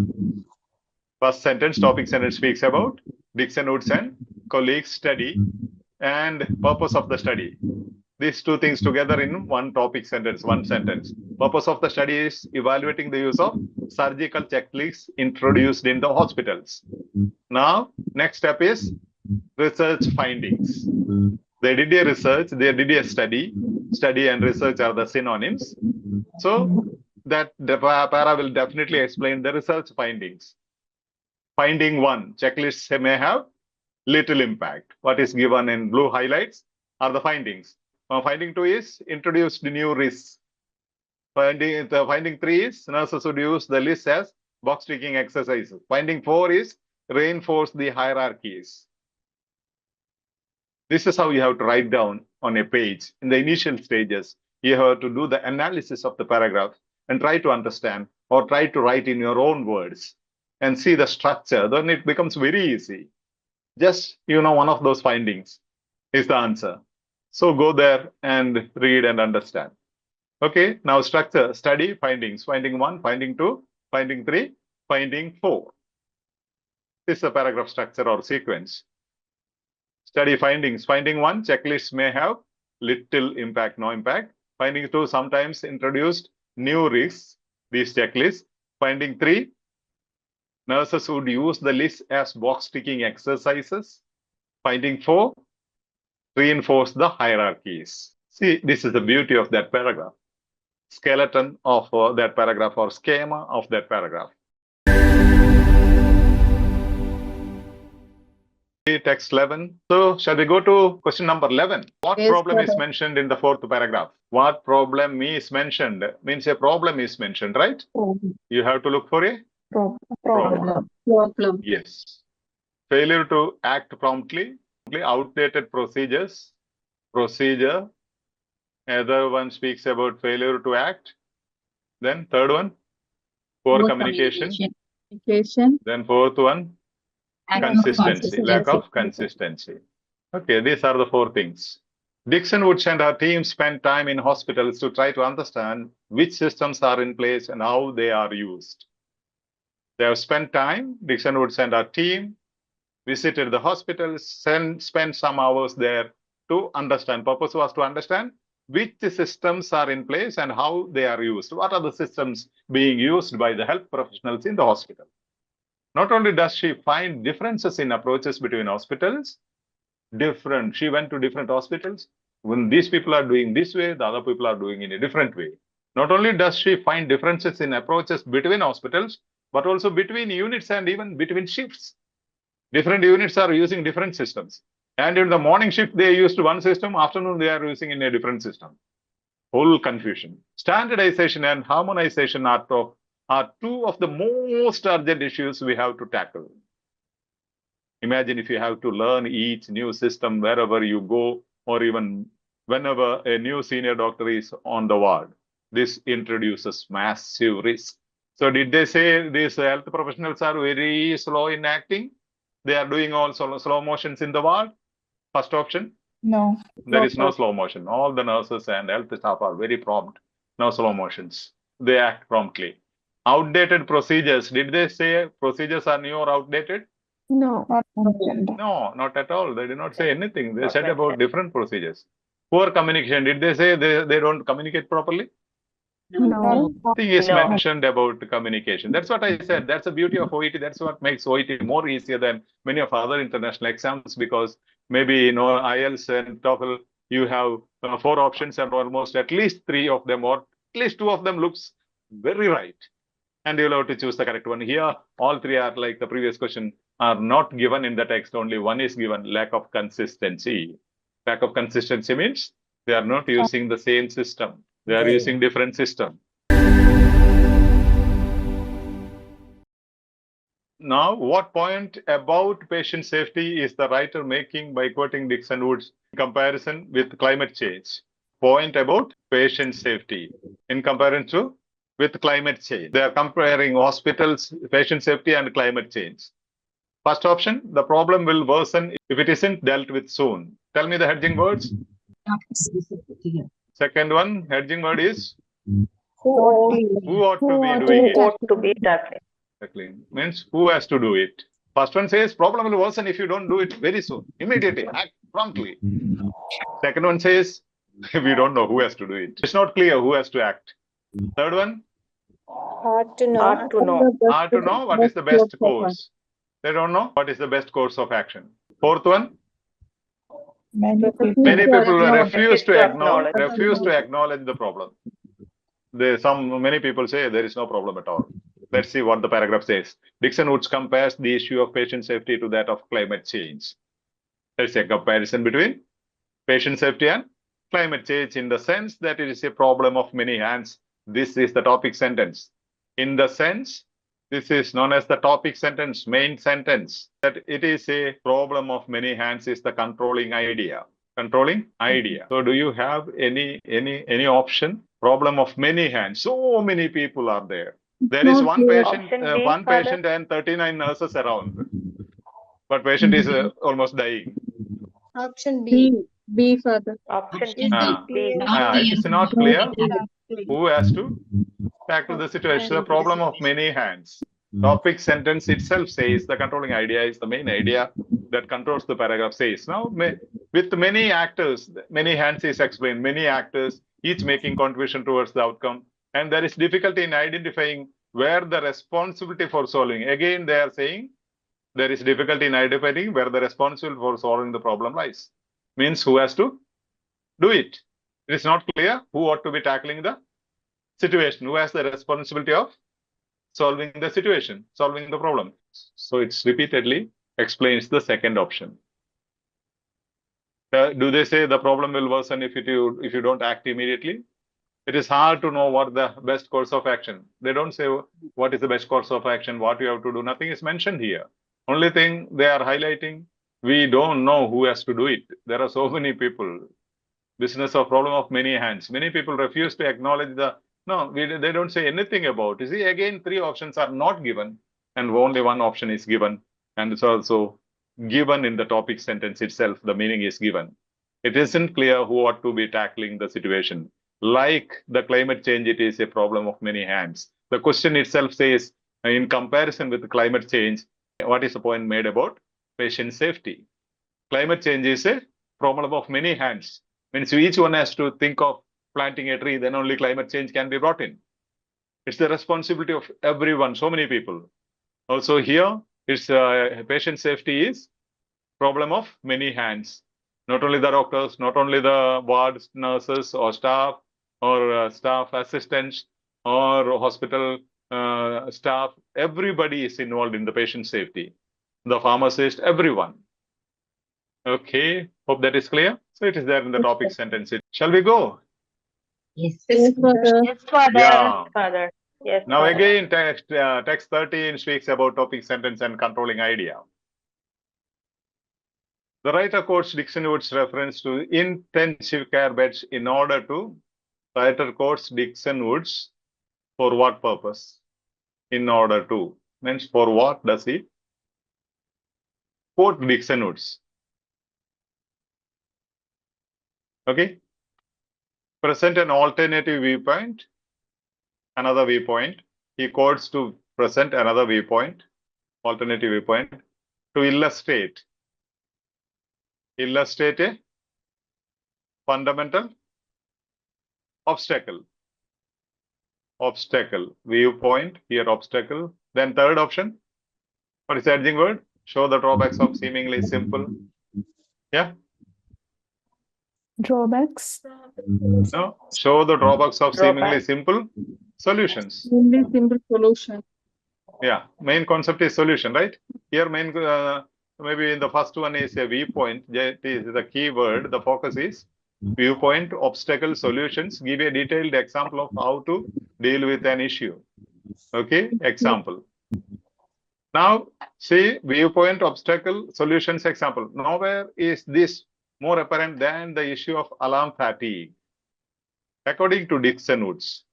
First sentence, topic sentence speaks about Dixon Woods and colleagues study and purpose of the study. These two things together in one topic sentence, one sentence. Purpose of the study is evaluating the use of surgical checklists introduced in the hospitals. Now, next step is research findings. They did a research, they did a study. Study and research are the synonyms. So that the para will definitely explain the research findings. Finding 1, checklists may have little impact. What is given in blue highlights are the findings. Finding 2 is introduced new risks. Finding 3 is nurses would use the list as box ticking exercises. Finding 4 is reinforce the hierarchies. This is how you have to write down on a page. In the initial stages, you have to do the analysis of the paragraph and try to understand or try to write in your own words and see the structure. Then it becomes very easy. Just, one of those findings is the answer. So go there and read and understand. Okay, now structure, study, findings. Finding 1, finding 2, finding 3, finding 4. This is a paragraph structure or sequence. Study findings. Finding 1, checklists may have little impact, no impact. Finding 2, sometimes introduced new risks, these checklists. Finding 3, nurses would use the list as box ticking exercises. Finding 4, reinforce the hierarchies. See, this is the beauty of that paragraph. Skeleton of that paragraph or schema of that paragraph. Text 11. So shall we go to question number 11? What problem is mentioned in the 4th paragraph? What problem is mentioned? Means a problem is mentioned, right? You have to look for a problem. Yes. Failure to act promptly, outdated procedures, procedure. Other one speaks about failure to act. Then third one, poor communication. Then fourth one, consistency, lack of consistency. Okay, these are the 4 things. Dixon Woods and her team spent time in hospitals to try to understand which systems are in place and how they are used. They have spent time, Dixon Woods and her team visited the hospitals, spent some hours there to understand. Purpose was to understand which systems are in place and how they are used. What are the systems being used by the health professionals in the hospital? Not only does she find differences in approaches between hospitals, she went to different hospitals. When these people are doing this way, the other people are doing in a different way. Not only does she find differences in approaches between hospitals, but also between units and even between shifts. Different units are using different systems. And in the morning shift, they used one system. Afternoon, they are using in a different system. Whole confusion. Standardization and harmonization are two of the most urgent issues we have to tackle. Imagine if you have to learn each new system wherever you go, or even whenever a new senior doctor is on the ward. This introduces massive risk. So did they say these health professionals are very slow in acting? They are doing all slow motions in the ward? First option? No. There is no slow motion. All the nurses and health staff are very prompt. No slow motions. They act promptly. Outdated procedures. Did they say procedures are new or outdated? No. No, not at all. They did not say anything. They said about different procedures. Poor communication. Did they say they don't communicate properly? No. Nothing is mentioned about communication. That's what I said. That's the beauty of OET. That's what makes OET more easier than many of other international exams, because maybe IELTS and TOEFL, you have 4 options and almost at least 3 of them or at least 2 of them looks very right. And you'll have to choose the correct one. Here, all 3 are like the previous question, are not given in the text. Only one is given, lack of consistency. Lack of consistency means they are not using the same system. They are using different system. Now, what point about patient safety is the writer making by quoting Dixon Woods in comparison with climate change? Point about patient safety in comparison with climate change. They are comparing hospitals, patient safety, and climate change. First option, the problem will worsen if it isn't dealt with soon. Tell me the hedging words. Second one, hedging word is who ought to be doing it. Exactly. Means who has to do it. First one says problem will worsen if you don't do it very soon, immediately, act promptly. Second one says we don't know who has to do it. It's not clear who has to act. Third one, Hard to know. hard to know what is the best course. They don't know what is the best course of action. Fourth one, many people refuse to acknowledge the problem. Many people say there is no problem at all. Let's see what the paragraph says. Dixon Woods compares the issue of patient safety to that of climate change. There's a comparison between patient safety and climate change in the sense that it is a problem of many hands. This is the topic sentence. In the sense, this is known as the topic sentence, main sentence, that it is a problem of many hands is the controlling idea. Controlling idea. So do you have any option? Problem of many hands. So many people are there. There is one patient and 39 nurses around. But patient is almost dying. Option B. B further. It is not clear who has to tackle the situation. The problem of many hands. Topic sentence itself says the controlling idea is the main idea that controls the paragraph says. Now, with many actors, many hands is explained, many actors, each making contribution towards the outcome. And there is difficulty in identifying where the responsibility for solving. Again, they are saying there is difficulty in identifying where the responsibility for solving the problem lies. Means who has to do it. It is not clear who ought to be tackling the situation, who has the responsibility of solving the situation, solving the problem. So it's repeatedly explains the second option. Do they say the problem will worsen if you don't act immediately? It is hard to know what the best course of action. They don't say what is the best course of action, what you have to do. Nothing is mentioned here. Only thing they are highlighting, we don't know who has to do it. There are so many people. Business of problem of many hands. Many people refuse to acknowledge they don't say anything about. You see, again, 3 options are not given and only one option is given. And it's also given in the topic sentence itself. The meaning is given. It isn't clear who ought to be tackling the situation. Like the climate change, it is a problem of many hands. The question itself says, in comparison with climate change, what is the point made about patient safety? Climate change is a problem of many hands. Means each one has to think of planting a tree, then only climate change can be brought in. It's the responsibility of everyone, so many people. Also here, it's patient safety is problem of many hands. Not only the doctors, not only the ward nurses or staff or staff assistants or hospital staff, everybody is involved in the patient safety. The pharmacist, everyone. Okay, hope that is clear. So it is there in the topic sentence. Shall we go? Yes, Father. Yes, Father. Yeah. Father. Yes, Now Father. again, text 13 speaks about topic sentence and controlling idea. The writer quotes Dixon Wood's reference to intensive care beds in order to, writer quotes Dixon Woods for what purpose? In order to, means for what does he quote Dixon Woods? Okay. Present an alternative viewpoint, another viewpoint. He quotes to present another viewpoint, alternative viewpoint, to illustrate a fundamental obstacle, viewpoint, here obstacle. Then third option, what is the edging word? Show the drawbacks of seemingly simple. Yeah. Drawbacks. No. Show the drawbacks of seemingly Drawback. simple solutions. Only simple solution. Yeah. Main concept is solution, right? Here, main maybe in the first one is a viewpoint. That is the key word. The focus is viewpoint, obstacle, solutions. Give a detailed example of how to deal with an issue. Okay. Example. Now, see viewpoint, obstacle, solutions example. Nowhere is this more apparent than the issue of alarm fatigue. According to Dixon Woods,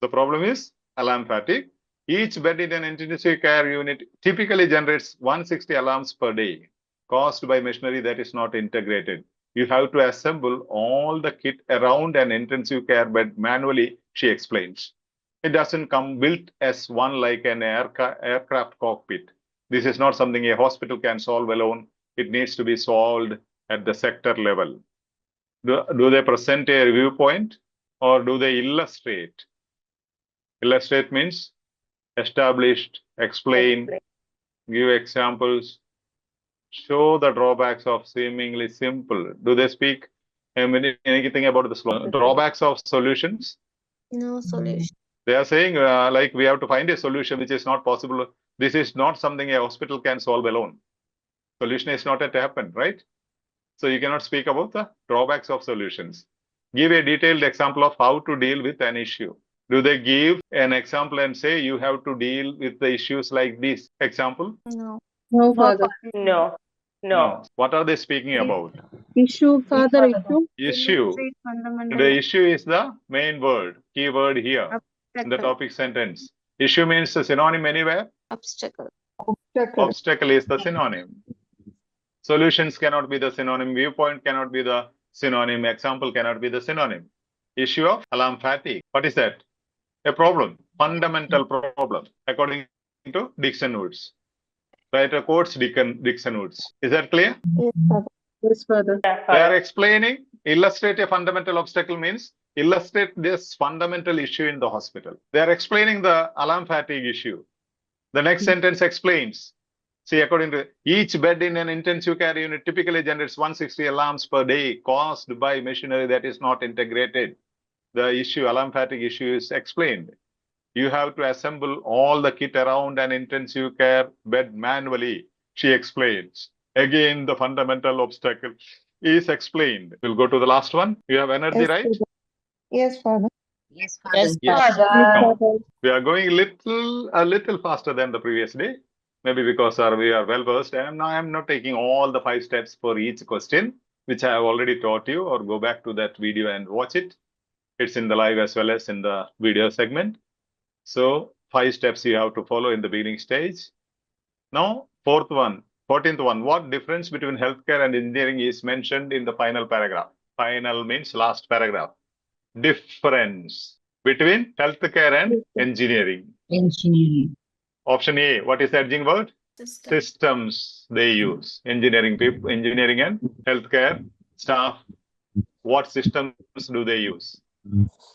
the problem is alarm fatigue. Each bed in an intensive care unit typically generates 160 alarms per day, caused by machinery that is not integrated. You have to assemble all the kit around an intensive care bed manually, she explains. It doesn't come built as one like an aircraft cockpit. This is not something a hospital can solve alone. It needs to be solved at the sector level. Do they present a viewpoint or do they illustrate? Illustrate means established, explain, give examples, show the drawbacks of seemingly simple. Do they speak anything about the drawbacks of solutions? No solution. They are saying like we have to find a solution which is not possible. This is not something a hospital can solve alone. Solution is not yet happened, right? So you cannot speak about the drawbacks of solutions. Give a detailed example of how to deal with an issue. Do they give an example and say you have to deal with the issues like this? Example? No. No, Father. No. No. What are they speaking about? Issue, Father, issue. Issue. Illustrate fundamental The issue is the main word, key word here in the obstacle. topic sentence. Issue means a synonym anywhere. Obstacle. Obstacle is the synonym. Solutions cannot be the synonym. Viewpoint cannot be the synonym. Example cannot be the synonym. Issue of alarm fatigue. What is that? A problem, fundamental problem, according to Dixon Woods. Writer quotes Dixon Woods. Is that clear? Yes, Father. Yes, Father. They are explaining, illustrate a fundamental obstacle means illustrate this fundamental issue in the hospital. They are explaining the alarm fatigue issue. The next sentence explains. See, according to each bed in an intensive care unit typically generates 160 alarms per day caused by machinery that is not integrated. The issue, alarm fatigue issue is explained. You have to assemble all the kit around an intensive care bed manually, she explains. Again, the fundamental obstacle is explained. We'll go to the last one. You have energy, Yes, right? Father. Yes, Father. Yes, Father. Yes. Yes, Come on. Father. We are going a little faster than the previous day. Maybe because we are well versed. And now I'm not taking all the 5 steps for each question, which I have already taught you, or go back to that video and watch it. It's in the live as well as in the video segment. So 5 steps you have to follow in the beginning stage. Now, 14th one, what difference between healthcare and engineering is mentioned in the final paragraph? Final means last paragraph. Difference between healthcare and engineering. Engineering. Option A, what is the edging word? Systems they use. Engineering people, engineering and healthcare staff. What systems do they use?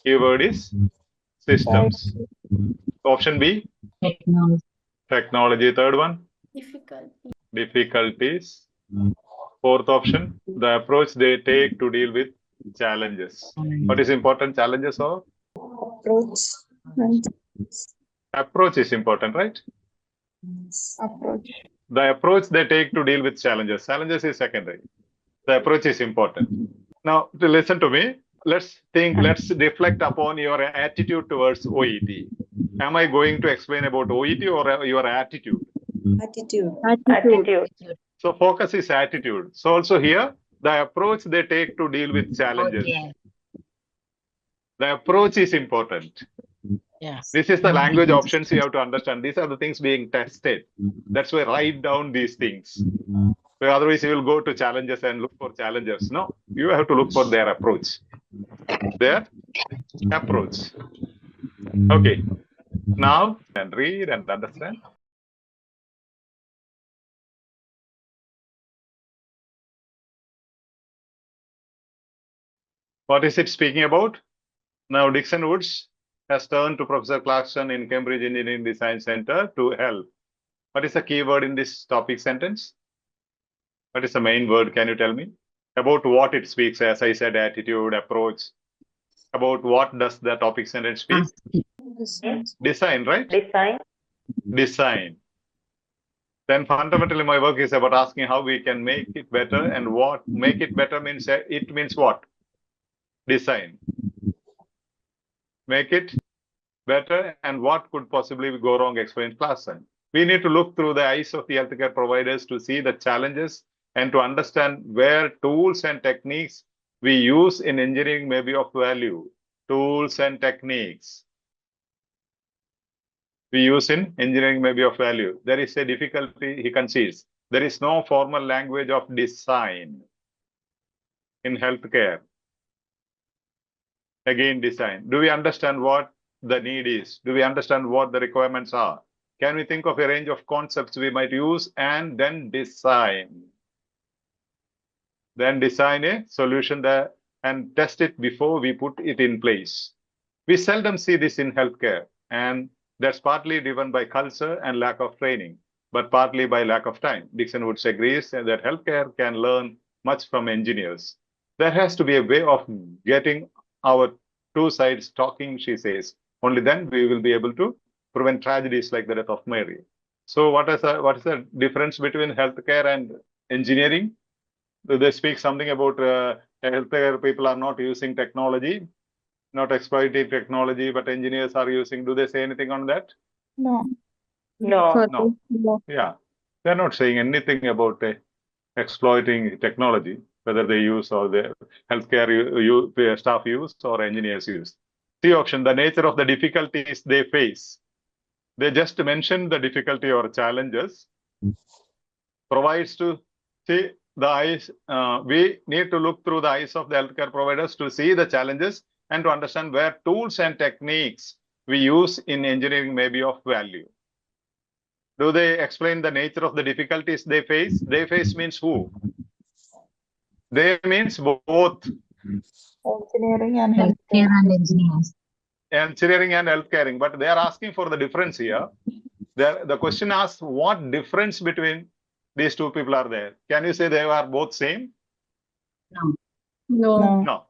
Keyword is systems. Option B, Technology. technology. Third one, difficulties. Fourth option, the approach they take to deal with challenges. What is important? Challenges or Approach. approach is important, right? Approach. The approach they take to deal with challenges. Challenges is secondary. The approach is important. Now, to listen to me, let's reflect upon your attitude towards OET. Am I going to explain about OET or your attitude? Attitude. Attitude. So focus is attitude. So also here, the approach they take to deal with challenges. Okay. The approach is important. Yes. This is the language options you have to understand. These are the things being tested. That's why write down these things. So otherwise you will go to challenges and look for challenges. No, you have to look for their approach. Their approach. Okay. Now, and read and understand. What is it speaking about? Now, Dixon Woods has turned to Professor Clarkson in Cambridge Engineering Design Center to help. What is the key word in this topic sentence? What is the main word? Can you tell me? About what it speaks, as I said, attitude, approach. About what does the topic sentence speak? Design, right? Design. Design. Then fundamentally my work is about asking how we can make it better, and what make it better means, it means what? Design. Make it better, and what could possibly go wrong, explain Clarkson. We need to look through the eyes of the healthcare providers to see the challenges and to understand where tools and techniques we use in engineering may be of value. Tools and techniques we use in engineering may be of value. There is a difficulty he concedes. There is no formal language of design in healthcare. Again, design. Do we understand what the need is? Do we understand what the requirements are? Can we think of a range of concepts we might use and then design? Then design a solution there and test it before we put it in place. We seldom see this in healthcare, and that's partly driven by culture and lack of training, but partly by lack of time. Dixon Woods agrees that healthcare can learn much from engineers. There has to be a way of getting our two sides talking, she says. Only then we will be able to prevent tragedies like the death of Mary. So what is the difference between healthcare and engineering? Do they speak something about healthcare people are not using technology, not exploiting technology, but engineers are using? Do they say anything on that? No. No. No. Yeah, they're not saying anything about exploiting technology, whether they use or the healthcare staff use or engineers use. C option, the nature of the difficulties they face. They just mentioned the difficulty or challenges. Provides to see the eyes. We need to look through the eyes of the healthcare providers to see the challenges and to understand where tools and techniques we use in engineering may be of value. Do they explain the nature of the difficulties they face? They face means who? They means both Engineering and healthcare and engineers. engineering and healthcare, but they are asking for the difference here. The question asks what difference between these two people are there. Can you say they are both same? No. No.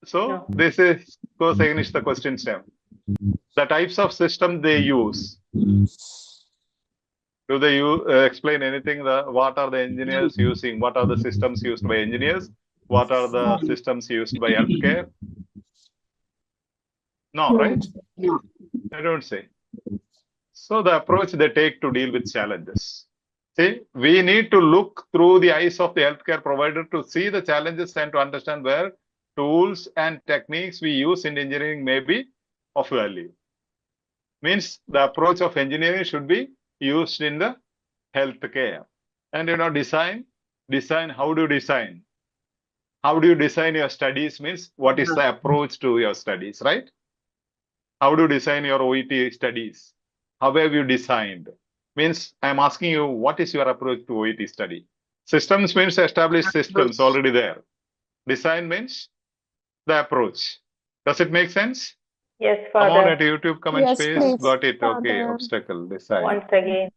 So No. this goes against the question stem. The types of system they use. Do they explain anything? What are the engineers using? What are the systems used by engineers? What are the systems used by healthcare? No, right? No. I don't say. So the approach they take to deal with challenges. See, we need to look through the eyes of the healthcare provider to see the challenges and to understand where tools and techniques we use in engineering may be of value. Means the approach of engineering should be used in the healthcare. And design, how do you design? How do you design your studies means what is the approach to your studies, right? How do you design your OET studies? How have you designed? Means I'm asking you, what is your approach to OET study? Systems means established systems already there. Design means the approach. Does it make sense? Yes, Come on at Father. YouTube comment Yes, space. please, Got it. Okay. Father. Obstacle. Design. Once again.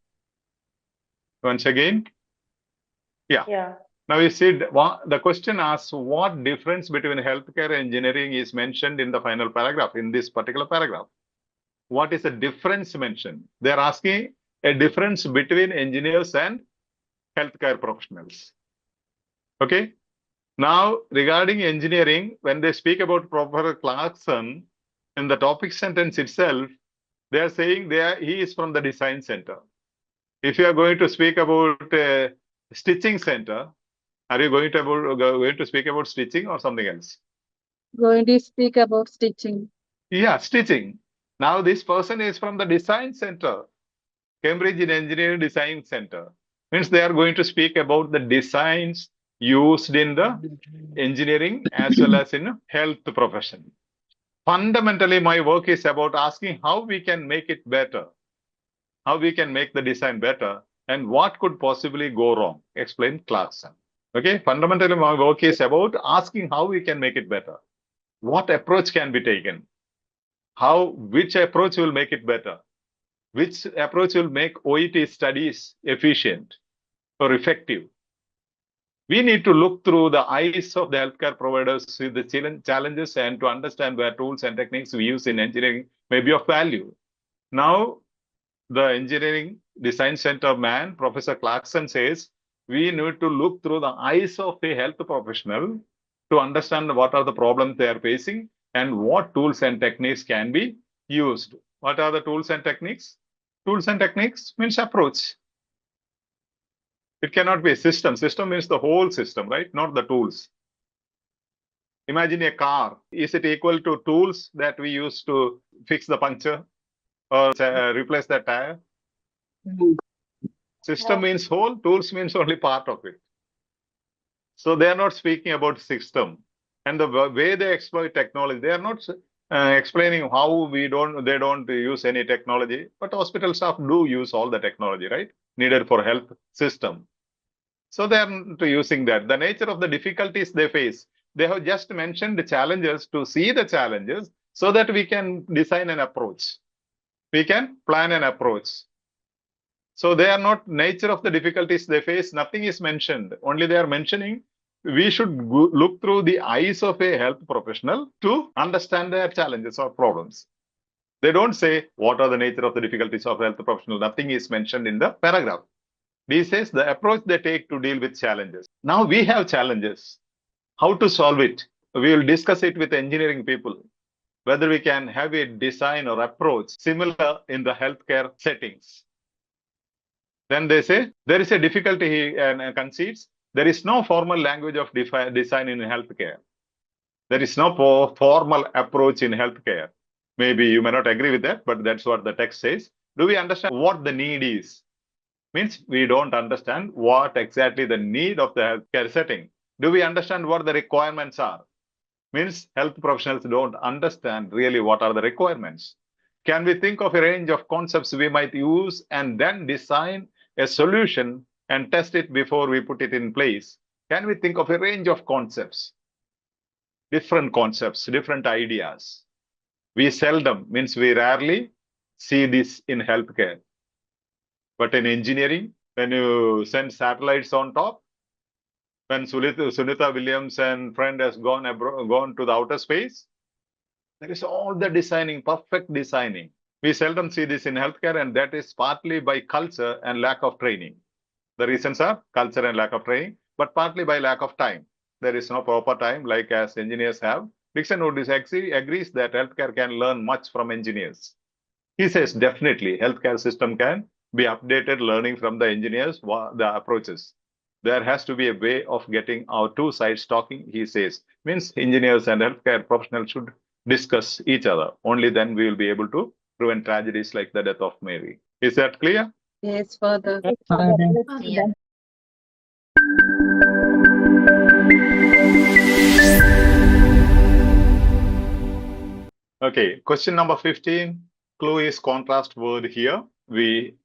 Once again. Yeah. Yeah. Now you see the question asks what difference between healthcare and engineering is mentioned in the final paragraph, in this particular paragraph. What is the difference mentioned? They're asking a difference between engineers and healthcare professionals. Okay. Now, regarding engineering, when they speak about Professor Clarkson, in the topic sentence itself, they are saying he is from the design center. If you are going to speak about stitching center, are you going to speak about stitching or something else? Going to speak about stitching. Yeah, stitching. Now, this person is from the design center, Cambridge Engineering Design Center. Means they are going to speak about the designs used in the engineering as well as in health profession. Fundamentally, my work is about asking how we can make it better, how we can make the design better, and what could possibly go wrong, explained Clarkson. Okay, fundamentally, my work is about asking how we can make it better. What approach can be taken? Which approach will make it better? Which approach will make OET studies efficient or effective? We need to look through the eyes of the healthcare providers, see the challenges, and to understand where tools and techniques we use in engineering may be of value. Now, the Engineering Design Center man, Professor Clarkson, says we need to look through the eyes of a health professional to understand what are the problems they are facing and what tools and techniques can be used. What are the tools and techniques? Tools and techniques means approach. It cannot be a system. System means the whole system, right? Not the tools. Imagine a car. Is it equal to tools that we use to fix the puncture or replace the tire? System means whole, tools means only part of it. So they are not speaking about system. And the way they exploit technology, they are not explaining how they don't use any technology, but hospital staff do use all the technology, right? Needed for health system. So they are not using that. The nature of the difficulties they face, they have just mentioned the challenges to see the challenges so that we can design an approach. We can plan an approach. So they are not nature of the difficulties they face. Nothing is mentioned. Only they are mentioning we should look through the eyes of a health professional to understand their challenges or problems. They don't say what are the nature of the difficulties of a health professional. Nothing is mentioned in the paragraph. This is the approach they take to deal with challenges. Now we have challenges. How to solve it? We will discuss it with engineering people, whether we can have a design or approach similar in the healthcare settings. Then they say there is a difficulty and concedes there is no formal language of design in healthcare. There is no formal approach in healthcare. Maybe you may not agree with that, but that's what the text says. Do we understand what the need is? Means we don't understand what exactly the need of the healthcare setting. Do we understand what the requirements are? Means health professionals don't understand really what are the requirements. Can we think of a range of concepts we might use and then design a solution and test it before we put it in place? Can we think of a range of concepts, different ideas? We seldom, means we rarely see this in healthcare. But in engineering, when you send satellites on top, when Sunita Williams and friend has gone to the outer space, there is all the designing, perfect designing. We seldom see this in healthcare, and that is partly by culture and lack of training. The reasons are culture and lack of training, but partly by lack of time. There is no proper time, like as engineers have. Dixon Wood agrees that healthcare can learn much from engineers. He says definitely healthcare system can be updated, learning from the engineers, the approaches. There has to be a way of getting our two sides talking, he says. Means engineers and healthcare professionals should discuss each other. Only then we will be able to prevent tragedies like the death of Mary. Is that clear? Yes, Father. Okay, question number 15. Clue is contrast word here. We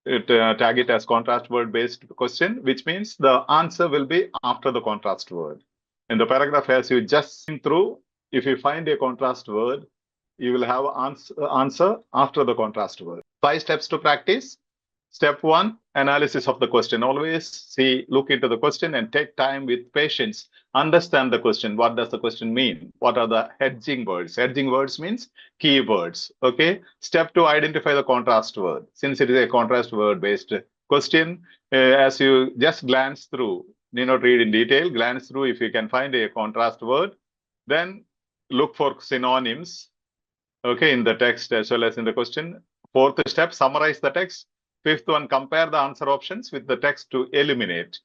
tag it as contrast word based question, which means the answer will be after the contrast word. In the paragraph as you just seen through, if you find a contrast word, you will have answer after the contrast word. 5 steps to practice. Step 1, analysis of the question. Always look into the question and take time with patience. Understand the question. What does the question mean? What are the hedging words? Hedging words means keywords. Okay. Step 2, identify the contrast word. Since it is a contrast word based question, as you just glance through, need not read in detail, glance through. If you can find a contrast word, then look for synonyms, okay, in the text as well as in the question. Fourth step, summarize the text. Fifth one, compare the answer options with the text to eliminate.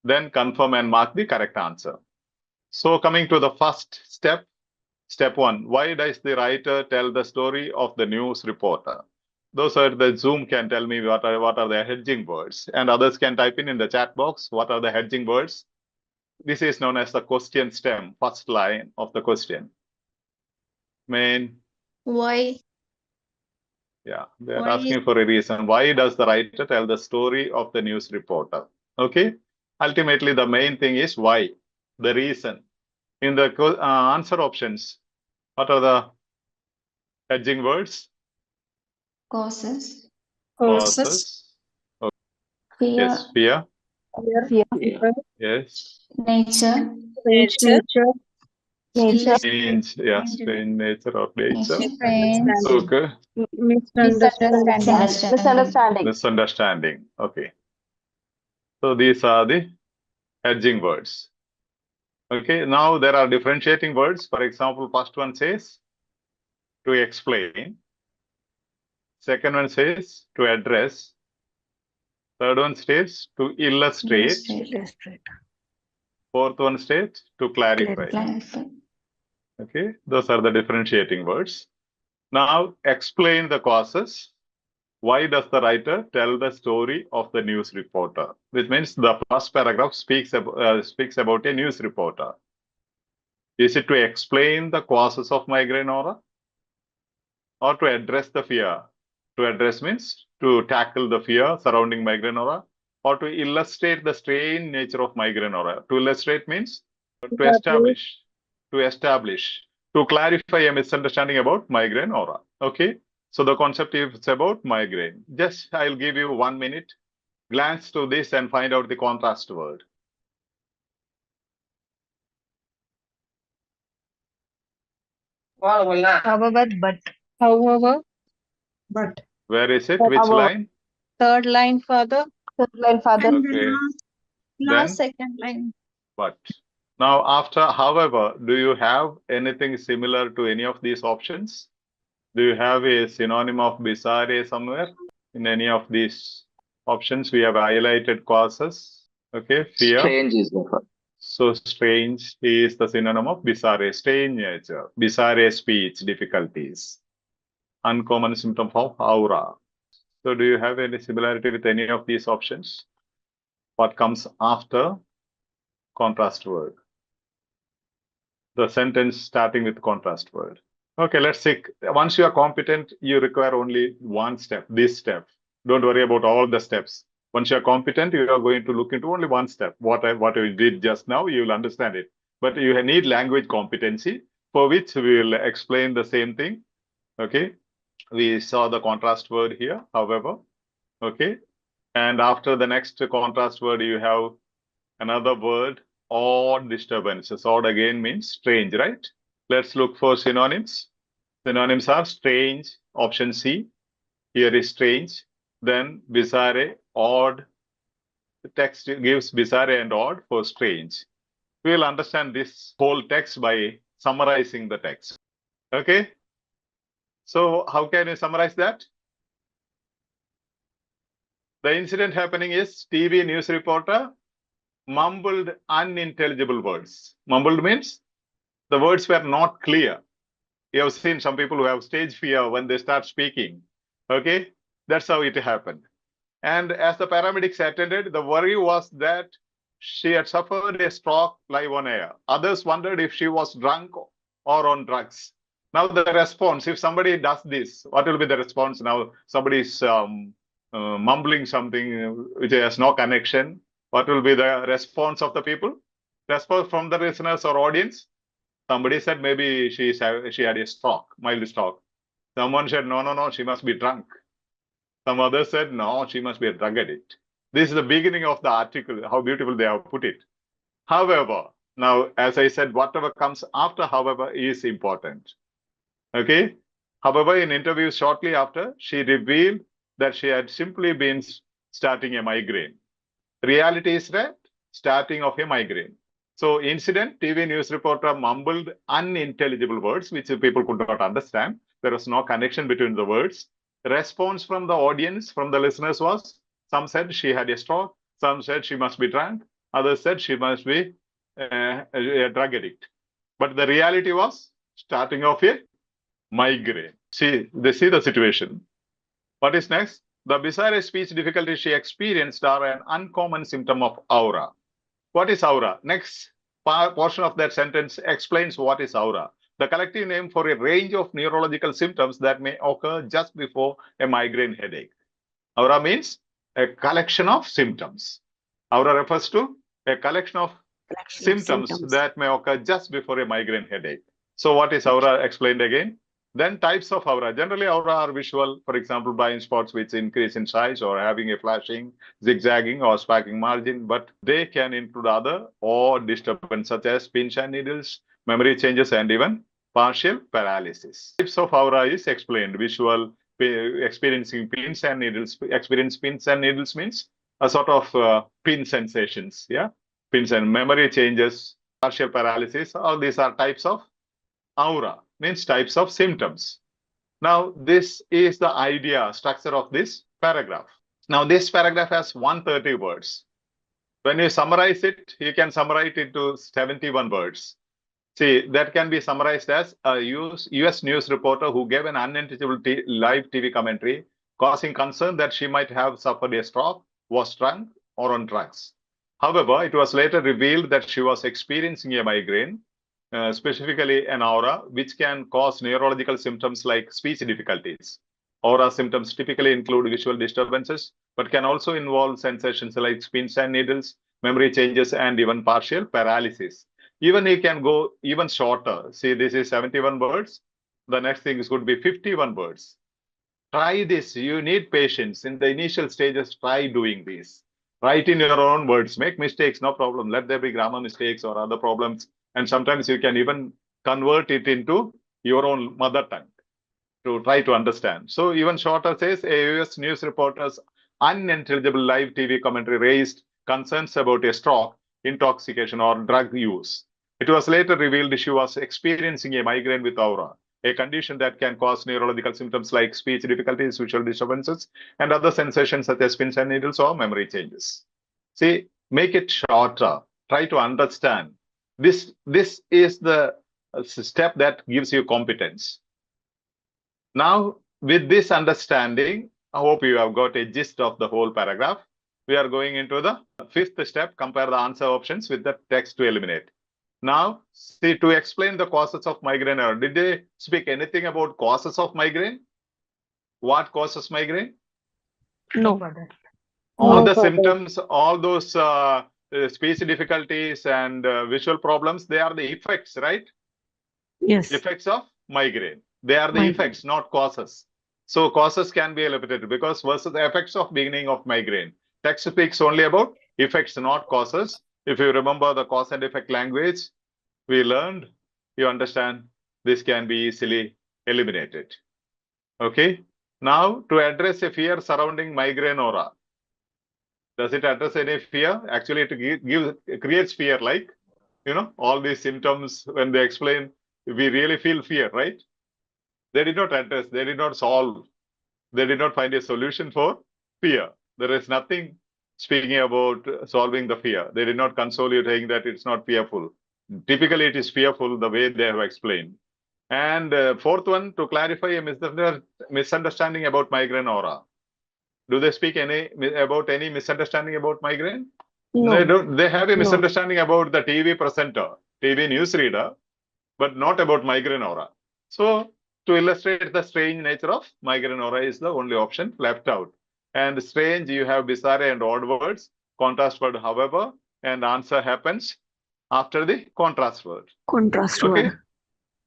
Then confirm and mark the correct answer. So coming to the first step, step one, why does the writer tell the story of the news reporter? Those are the Zoom can tell me what are the hedging words, and others can type in the chat box what are the hedging words. This is known as the question stem, first line of the question. Main. Why? Yeah, they're Why asking for a reason. Why does the writer tell the story of the news reporter? Okay. Ultimately, the main thing is why, the reason. In the answer options, what are the hedging words? Causes. Causes. Okay. Fear. Yes, fear. Fear. Yes. Nature. Nature. Nature. Strange. Yeah, strange nature of nature. Friends. Okay. Misunderstanding. Misunderstanding. Okay. So these are the hedging words. Okay. Now there are differentiating words. For example, first one says to explain. Second one says to address. Third one states to illustrate. Fourth one states to clarify. Okay. Those are the differentiating words. Now explain the causes. Why does the writer tell the story of the news reporter? Which means the first paragraph speaks about a news reporter. Is it to explain the causes of migraine aura or to address the fear? To address means to tackle the fear surrounding migraine aura, or to illustrate the strange nature of migraine aura. To illustrate means to establish, to clarify a misunderstanding about migraine aura. Okay. So the concept is about migraine. Just I'll give you 1 minute. Glance to this and find out the contrast word. However, but. Where is it? Which line? Third line, Father. Okay. Then Second line. but. Now after, however, do you have anything similar to any of these options? Do you have a synonym of bizarre somewhere in any of these options? We have highlighted causes. Okay, fear. Strange is the first. So strange is the synonym of bizarre, strange nature, bizarre speech difficulties, uncommon symptom of aura. So do you have any similarity with any of these options? What comes after contrast word? The sentence starting with contrast word. Okay, let's see. Once you are competent, you require only one step, this step. Don't worry about all the steps. Once you are competent, you are going to look into only one step. What I did just now, you will understand it. But you need language competency, for which we will explain the same thing. Okay, we saw the contrast word here, however. Okay, and after the next contrast word, you have another word, odd disturbances. Odd again means strange, right? Let's look for synonyms. Synonyms are strange, option C. Here is strange. Then bizarre, odd. The text gives bizarre and odd for strange. We will understand this whole text by summarizing the text. Okay? So how can you summarize that? The incident happening is TV news reporter mumbled unintelligible words. Mumbled means the words were not clear. You have seen some people who have stage fear when they start speaking. Okay, that's how it happened. And as the paramedics attended, the worry was that she had suffered a stroke live on air. Others wondered if she was drunk or on drugs. Now the response, if somebody does this, what will be the response? Now somebody is mumbling something which has no connection. What will be the response of the people? Response from the listeners or audience? Somebody said maybe she had a stroke, mild stroke. Someone said, no, she must be drunk. Some others said, no, she must be a drug addict. This is the beginning of the article, how beautiful they have put it. However, now, as I said, whatever comes after, however, is important. Okay? However, in interviews shortly after, she revealed that she had simply been starting a migraine. Reality is that starting of a migraine. So incident, TV news reporter mumbled unintelligible words, which people could not understand. There was no connection between the words. Response from the audience, from the listeners was, some said she had a stroke, some said she must be drunk, others said she must be a drug addict. But the reality was starting of a migraine. See, they see the situation. What is next? The bizarre speech difficulties she experienced are an uncommon symptom of aura. What is aura? Next portion of that sentence explains what is aura. The collective name for a range of neurological symptoms that may occur just before a migraine headache. Aura means a collection of symptoms. Aura refers to a collection of symptoms that may occur just before a migraine headache. So what is aura explained again? Then types of aura. Generally, aura are visual, for example, blind spots which increase in size or having a flashing, zigzagging or sparking margin, but they can include other or disturbance such as pins and needles, memory changes, and even partial paralysis. Types of aura is explained. Visual, experiencing pins and needles. Experience pins and needles means a sort of pin sensations, yeah? Pins and memory changes, partial paralysis, all these are types of aura, means types of symptoms. Now, this is the idea, structure of this paragraph. Now, this paragraph has 130 words. When you summarize it, you can summarize it into 71 words. See, that can be summarized as a US news reporter who gave an unintelligible live TV commentary, causing concern that she might have suffered a stroke, was drunk, or on drugs. However, it was later revealed that she was experiencing a migraine, specifically an aura, which can cause neurological symptoms like speech difficulties. Aura symptoms typically include visual disturbances, but can also involve sensations like pins and needles, memory changes, and even partial paralysis. Even you can go even shorter. See, this is 71 words. The next thing is going to be 51 words. Try this. You need patience. In the initial stages, try doing this. Write in your own words. Make mistakes, no problem. Let there be grammar mistakes or other problems. And sometimes you can even convert it into your own mother tongue to try to understand. So even shorter says, a US news reporter's unintelligible live TV commentary raised concerns about a stroke, intoxication, or drug use. It was later revealed she was experiencing a migraine with aura, a condition that can cause neurological symptoms like speech difficulties, visual disturbances, and other sensations such as pins and needles or memory changes. See, make it shorter. Try to understand. This is the step that gives you competence. Now, with this understanding, I hope you have got a gist of the whole paragraph. We are going into the fifth step, compare the answer options with the text to eliminate. Now, see, to explain the causes of migraine, did they speak anything about causes of migraine? What causes migraine? No. All No, the Father. symptoms, all those speech difficulties and visual problems, they are the effects, right? Yes. Effects of migraine. They are the Migraine. effects, not causes. So causes can be eliminated because versus the effects of beginning of migraine. Text speaks only about effects, not causes. If you remember the cause and effect language we learned, you understand this can be easily eliminated. Okay. Now, to address a fear surrounding migraine aura. Does it address any fear? Actually, it creates fear, like, all these symptoms, when they explain, we really feel fear, right? They did not address, they did not solve, they did not find a solution for fear. There is nothing speaking about solving the fear. They did not console you saying that it's not fearful. Typically, it is fearful the way they have explained. And fourth one, to clarify a misunderstanding about migraine aura. Do they speak about any misunderstanding about migraine? No. They don't. They have a No. misunderstanding about the TV presenter, TV newsreader, but not about migraine aura. So to illustrate the strange nature of migraine aura is the only option left out. And strange, you have bizarre and odd words, contrast word, however, and answer happens after the contrast word. Contrast Okay. word.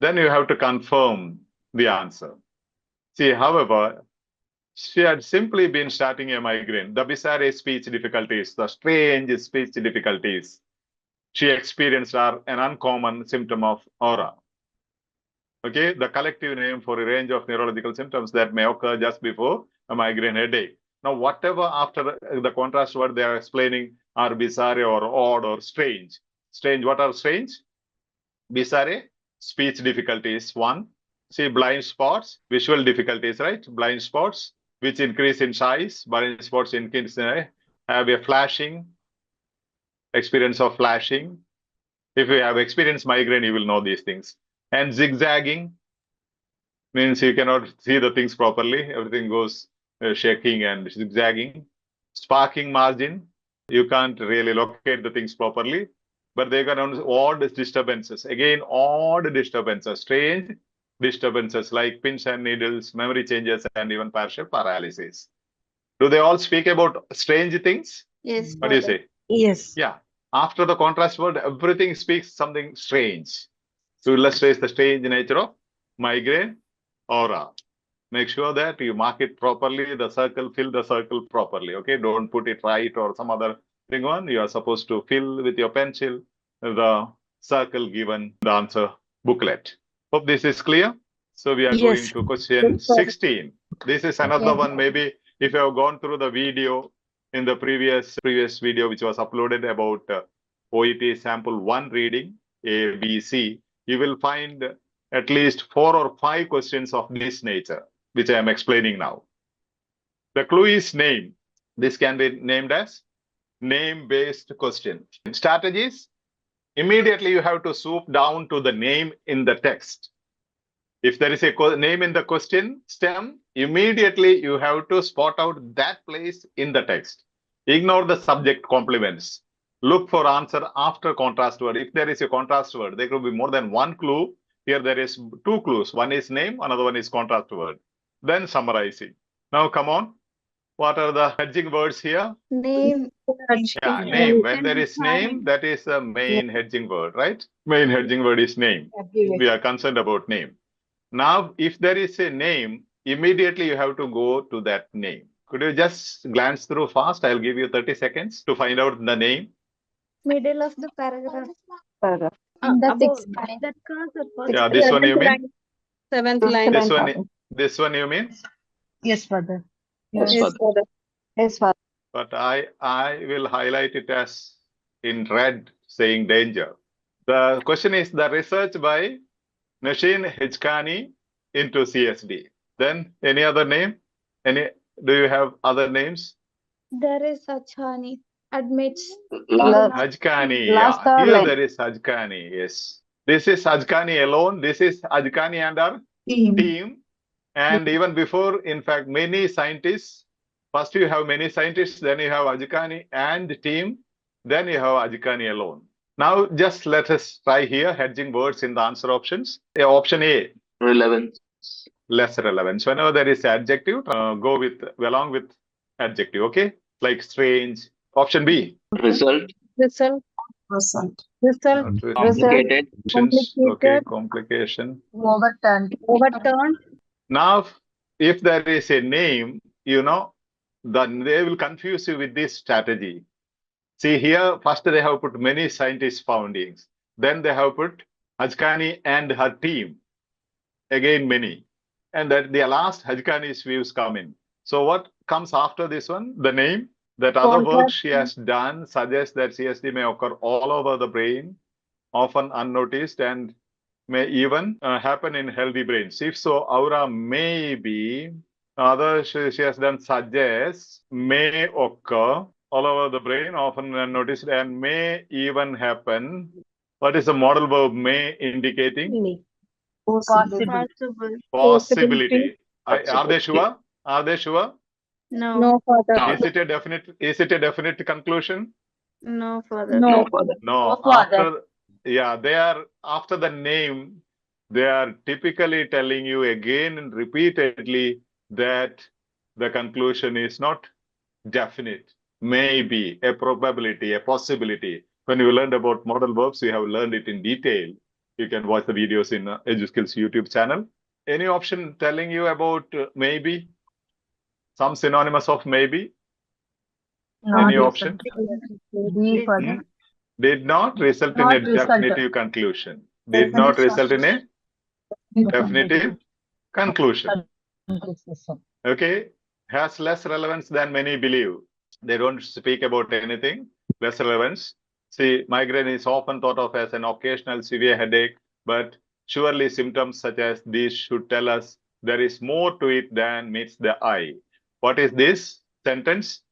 Then you have to confirm the answer. See, however, she had simply been starting a migraine. The bizarre speech difficulties, the strange speech difficulties she experienced are an uncommon symptom of aura. Okay, the collective name for a range of neurological symptoms that may occur just before a migraine headache. Now, whatever after the contrast word they are explaining are bizarre or odd or strange. Strange, what are strange? Bizarre, speech difficulties, one. See, blind spots, visual difficulties, right? Blind spots, which increase in size. Blind spots increase, have a flashing, experience of flashing. If you have experienced migraine, you will know these things. And zigzagging means you cannot see the things properly. Everything goes shaking and zigzagging. Sparking margin, you can't really locate the things properly. But they can odd disturbances. Again, odd disturbances, strange disturbances like pins and needles, memory changes, and even partial paralysis. Do they all speak about strange things? Yes. What do you say? Yes. Yeah. After the contrast word, everything speaks something strange. To illustrate the strange nature of migraine aura. Make sure that you mark it properly, the circle, fill the circle properly. Okay, don't put it right or some other thing on. You are supposed to fill with your pencil the circle given the answer booklet. Hope this is clear. So we are Yes. going to question 16. This is another one. Maybe if you have gone through the video in the previous video which was uploaded about OET sample 1 reading A, B, C, you will find at least 4 or 5 questions of this nature, which I am explaining now. The clue is name. This can be named as name-based question. Strategies, immediately you have to swoop down to the name in the text. If there is a name in the question stem, immediately you have to spot out that place in the text. Ignore the subject complements. Look for answer after contrast word. If there is a contrast word, there could be more than one clue. Here there is 2 clues. One is name, another one is contrast word. Then summarizing. Now come on. What are the hedging words here? Name. Yeah, name. When there is name, that is the main hedging word, right? Main hedging word is name. We are concerned about name. Now, if there is a name, immediately you have to go to that name. Could you just glance through fast? I'll give you 30 seconds to find out the name. Middle of the paragraph. In the Above sixth line. that cursor. Yeah, this one you mean? Seventh line. This one you mean? Yes, Father. Yes, Yes, Father. Yes, Father. But I will highlight it as in red, saying danger. The question is the research by Nashin Hijkani into CSD. Then any other name? Do you have other names? There is Achani. Admits. Hajkani. Last Yeah. Here line. there is Hajkani. Yes. This is Hajkani alone. This is Hajkani and our team. And even before, in fact, many scientists. First you have many scientists, then you have Hajkani and team, then you have Hajkani alone. Now just let us try here hedging words in the answer options. Option A. Relevance. Less relevance. Whenever there is adjective, go with along with adjective. Okay, like strange. Option B. Result. Result. Complicated. Okay, complication. Overturned. Now, if there is a name, then they will confuse you with this strategy. See here, first they have put many scientists' findings. Then they have put Hajkani and her team. Again, many. And that the last Hajkani's views come in. So what comes after this one? The name. That other work she has done suggests that CSD may occur all over the brain, often unnoticed, and may even happen in healthy brains. If so, aura may be, other she has done suggests, may occur all over the brain, often unnoticed, and may even happen. What is the modal verb may indicating? Possibility. Are they sure? Are they sure? No, Father. Is it a definite conclusion? No, Father. No, Father. No. After, they are after the name, they are typically telling you again and repeatedly that the conclusion is not definite. Maybe a probability, a possibility. When you learned about modal verbs, you have learned it in detail. You can watch the videos in EduSkills YouTube channel. Any option telling you about maybe? Some synonymous of maybe? Any option? Did not result in a definitive conclusion. Did not result in a definitive conclusion. Okay. has less relevance than many believe. They don't speak about anything, less relevance. See, migraine is often thought of as an occasional severe headache, but surely symptoms such as these should tell us there is more to it than meets the eye. What is this sentence?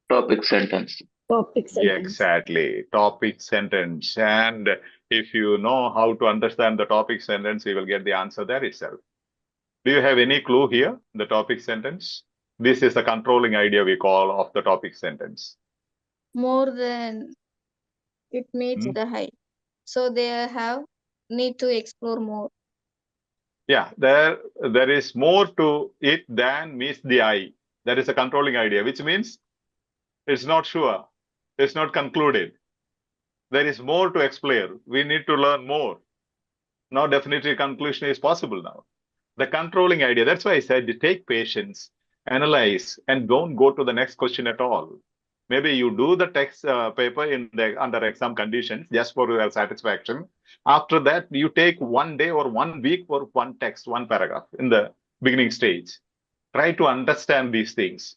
Topic sentence. Topic Yeah, sentence. exactly. Topic sentence. And if you know how to understand the topic sentence, you will get the answer there itself. Do you have any clue here, the topic sentence? This is the controlling idea we call of the topic sentence. More than it meets the height. So they have need to explore more. Yeah, there is more to it than meets the eye. That is a controlling idea, which means it's not sure. It's not concluded. There is more to explore. We need to learn more. Now, definitely conclusion is possible now. The controlling idea, that's why I said take patience, analyze, and don't go to the next question at all. Maybe you do the text paper under exam conditions just for your satisfaction. After that, you take 1 day or 1 week for one text, one paragraph in the beginning stage. Try to understand these things.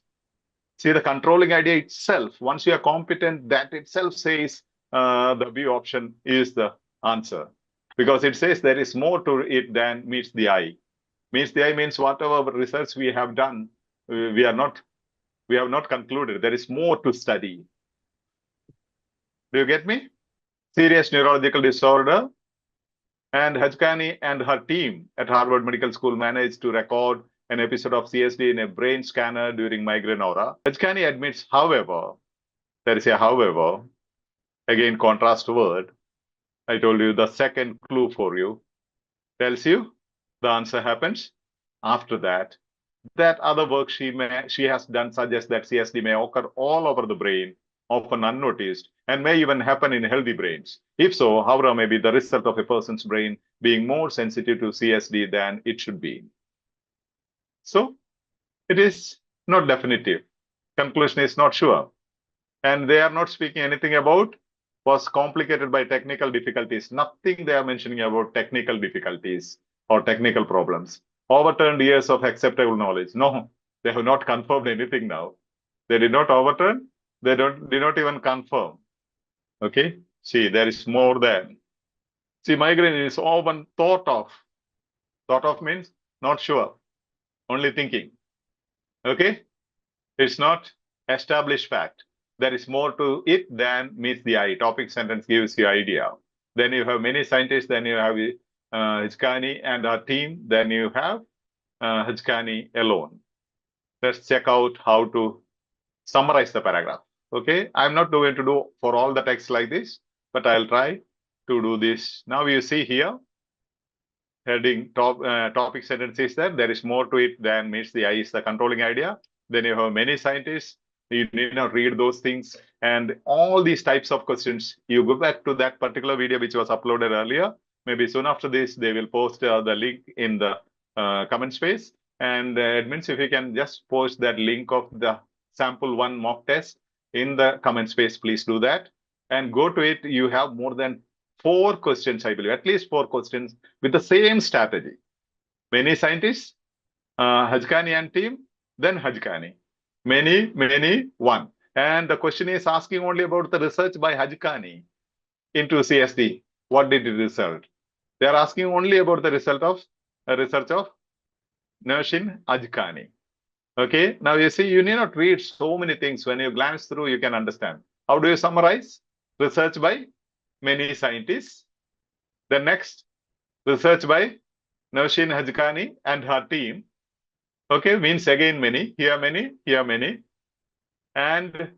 See, the controlling idea itself, once you are competent, that itself says the B option is the answer. Because it says there is more to it than meets the eye. Meets the eye means whatever research we have done, we have not concluded. There is more to study. Do you get me? Serious neurological disorder. And Hajkani and her team at Harvard Medical School managed to record an episode of CSD in a brain scanner during migraine aura. Hajkani admits, however, there is a however, again contrast word. I told you the second clue for you tells you the answer happens after that. That other work she has done suggests that CSD may occur all over the brain, often unnoticed, and may even happen in healthy brains. If so, however, may be the result of a person's brain being more sensitive to CSD than it should be. So, it is not definitive. Conclusion is not sure. And they are not speaking anything about was complicated by technical difficulties. Nothing they are mentioning about technical difficulties or technical problems. Overturned years of acceptable knowledge. No, they have not confirmed anything now. They did not overturn. They did not even confirm. Okay. See, there is more than. See, migraine is often thought of. Thought of means not sure. Only thinking. Okay. It's not established fact. There is more to it than meets the eye. Topic sentence gives you idea. Then you have many scientists. Then you have Hajkani and her team. Then you have Hajkani alone. Let's check out how to summarize the paragraph. Okay, I'm not going to do for all the text like this, but I'll try to do this. Now you see here, heading topic sentence is there is more to it than meets the eye is the controlling idea. Then you have many scientists. You need not read those things and all these types of questions. You go back to that particular video which was uploaded earlier. Maybe soon after this, they will post the link in the comment space. And admins, if you can just post that link of the sample 1 mock test in the comment space, please do that. And go to it. You have more than 4 questions, I believe, at least 4 questions with the same strategy. Many scientists, Hajkani and team, then Hajkani. Many, one. And the question is asking only about the research by Hajkani into CSD. What did it result? They are asking only about the result of research of Nashin Hajkani. Okay, now you see, you need not read so many things. When you glance through, you can understand. How do you summarize? Research by many scientists. The next, research by Nashin Hajkani and her team. Okay, means again many, here many, here many. And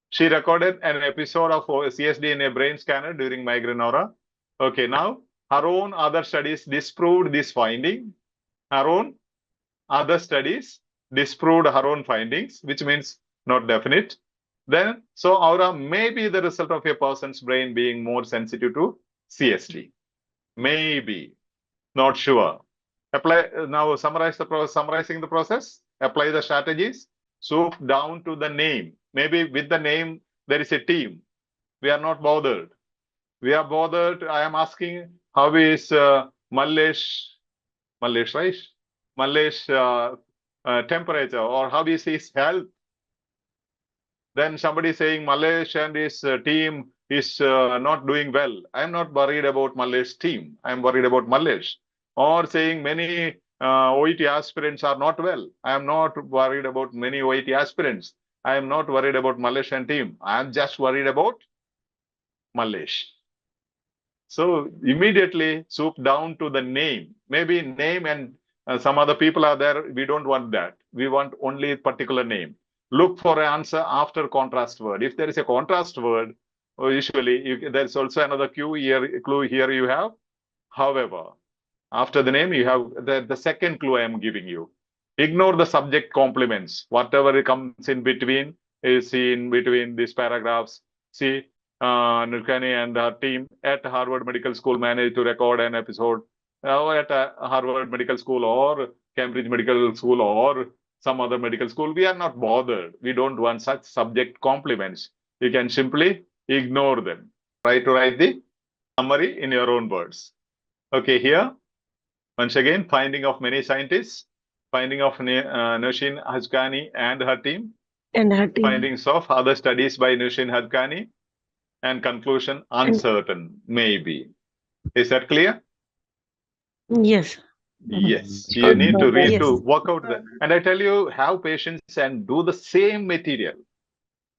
she recorded an episode of CSD in a brain scanner during migraine aura. Okay, now her own other studies disproved this finding. Her own other studies disproved her own findings, which means not definite. Then, so aura may be the result of a person's brain being more sensitive to CSD. Maybe, not sure. Apply now. Summarizing the process. Apply the strategies. Swoop down to the name. Maybe with the name there is a team. We are not bothered. We are bothered. I am asking how is Mallesh, right? Mallesh temperature, or how is his health? Then somebody saying Malesh and his team is not doing well. I'm not worried about Malesh's team. I'm worried about Malesh. Or saying many OET aspirants are not well. I am not worried about many OET aspirants. I am not worried about Malesh and team. I am just worried about Malesh. So immediately swoop down to the name. Maybe name and some other people are there. We don't want that. We want only a particular name. Look for an answer after contrast word. If there is a contrast word, usually there's also another clue here you have. However, after the name, you have the second clue I am giving you. Ignore the subject complements. Whatever comes in between is in between these paragraphs. See, Nilkani and her team at Harvard Medical School managed to record an episode at Harvard Medical School or Cambridge Medical School or some other medical school. We are not bothered. We don't want such subject complements. You can simply ignore them. Try to write the summary in your own words. Okay, here, once again, finding of many scientists, finding of Nushin Hajkani and her team, findings of other studies by Nushin Hajkani, and conclusion uncertain, maybe. Is that clear? Yes. Yes. You need to read Yes. to work out the, and I tell you, have patience and do the same material.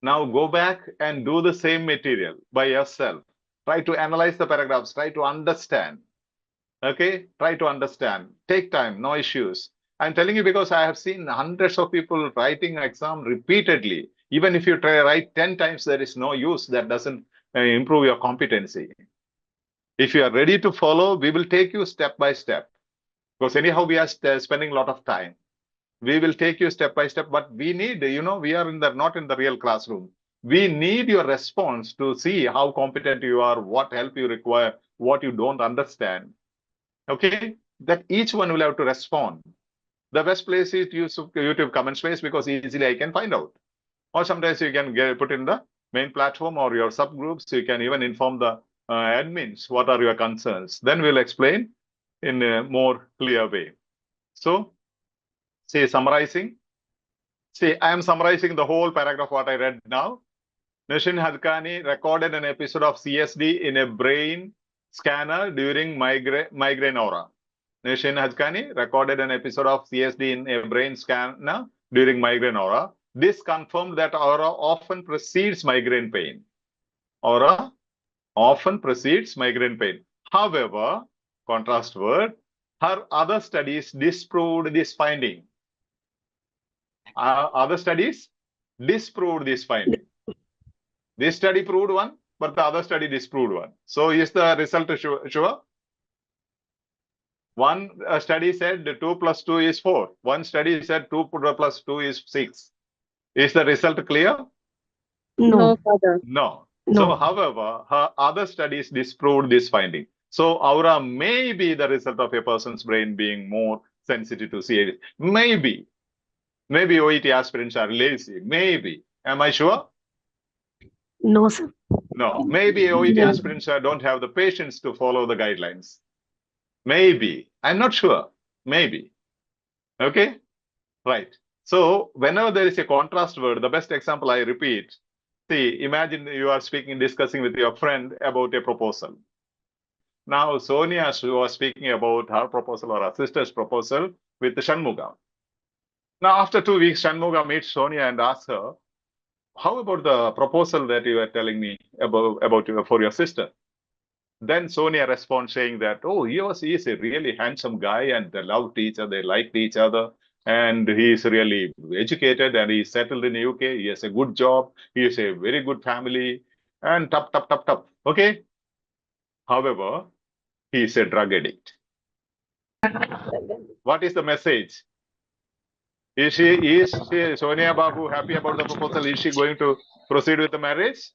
Now go back and do the same material by yourself. Try to analyze the paragraphs, try to understand. Okay, try to understand. Take time, no issues. I'm telling you because I have seen hundreds of people writing exam repeatedly. Even if you write 10 times, there is no use. That doesn't improve your competency. If you are ready to follow, we will take you step by step. Because anyhow, we are spending a lot of time. We will take you step by step, but we need, we are not in the real classroom. We need your response to see how competent you are, what help you require, what you don't understand. Okay, that each one will have to respond. The best place is YouTube comment space because easily I can find out. Or sometimes you can put in the main platform or your subgroups. You can even inform the admins what are your concerns. Then we'll explain in a more clear way. So, say summarizing. See, I am summarizing the whole paragraph what I read now. Nushin Hadkani recorded an episode of CSD in a brain scanner during migraine aura. Nushin Hadkani recorded an episode of CSD in a brain scanner during migraine aura. This confirmed that aura often precedes migraine pain. Aura often precedes migraine pain. However, contrast word, her other studies disproved this finding. Other studies disproved this finding. This study proved one, but the other study disproved one. So is the result sure? One study said 2 plus 2 is 4. One study said 2 plus 2 is 6. Is the result clear? No. No. So, however, her other studies disproved this finding. So, aura may be the result of a person's brain being more sensitive to CAD. Maybe. Maybe OET aspirants are lazy. Maybe. Am I sure? No, sir. No. Maybe OET aspirants don't have the patience to follow the guidelines. Maybe. I'm not sure. Maybe. Okay? Right. So, whenever there is a contrast word, the best example I repeat, see, imagine you are discussing with your friend about a proposal. Now, Sonia was speaking about her proposal or her sister's proposal with Shanmuga. Now, after 2 weeks, Shanmuga meets Sonia and asks her, how about the proposal that you were telling me about for your sister? Then Sonia responds saying that, oh, he is a really handsome guy and they loved each other, they liked each other. And he is really educated and he's settled in the UK. He has a good job. He has a very good family and tap. Okay. However, he is a drug addict. What is the message? Is Sonia Babu happy about the proposal? Is she going to proceed with the marriage?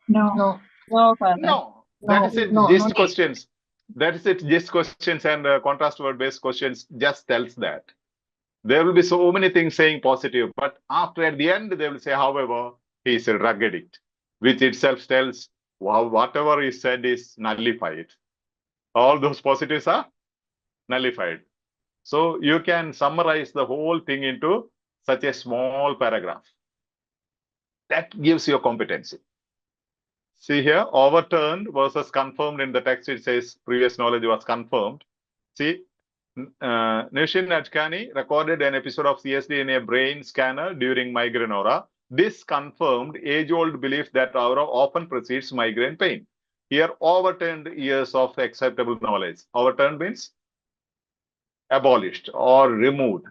No. No. That is it. Just questions. That is it. Just questions and contrast word based questions just tells that. There will be so many things saying positive, but after at the end, they will say, however, he is a drug addict, which itself tells, wow, whatever is said is nullified. All those positives are nullified. So you can summarize the whole thing into such a small paragraph. That gives you competency. See here, overturned versus confirmed in the text, it says previous knowledge was confirmed. See, Nishin Adkani recorded an episode of CSD in a brain scanner during migraine aura. This confirmed age-old belief that aura often precedes migraine pain. Here, overturned years of acceptable knowledge. Overturned means abolished or removed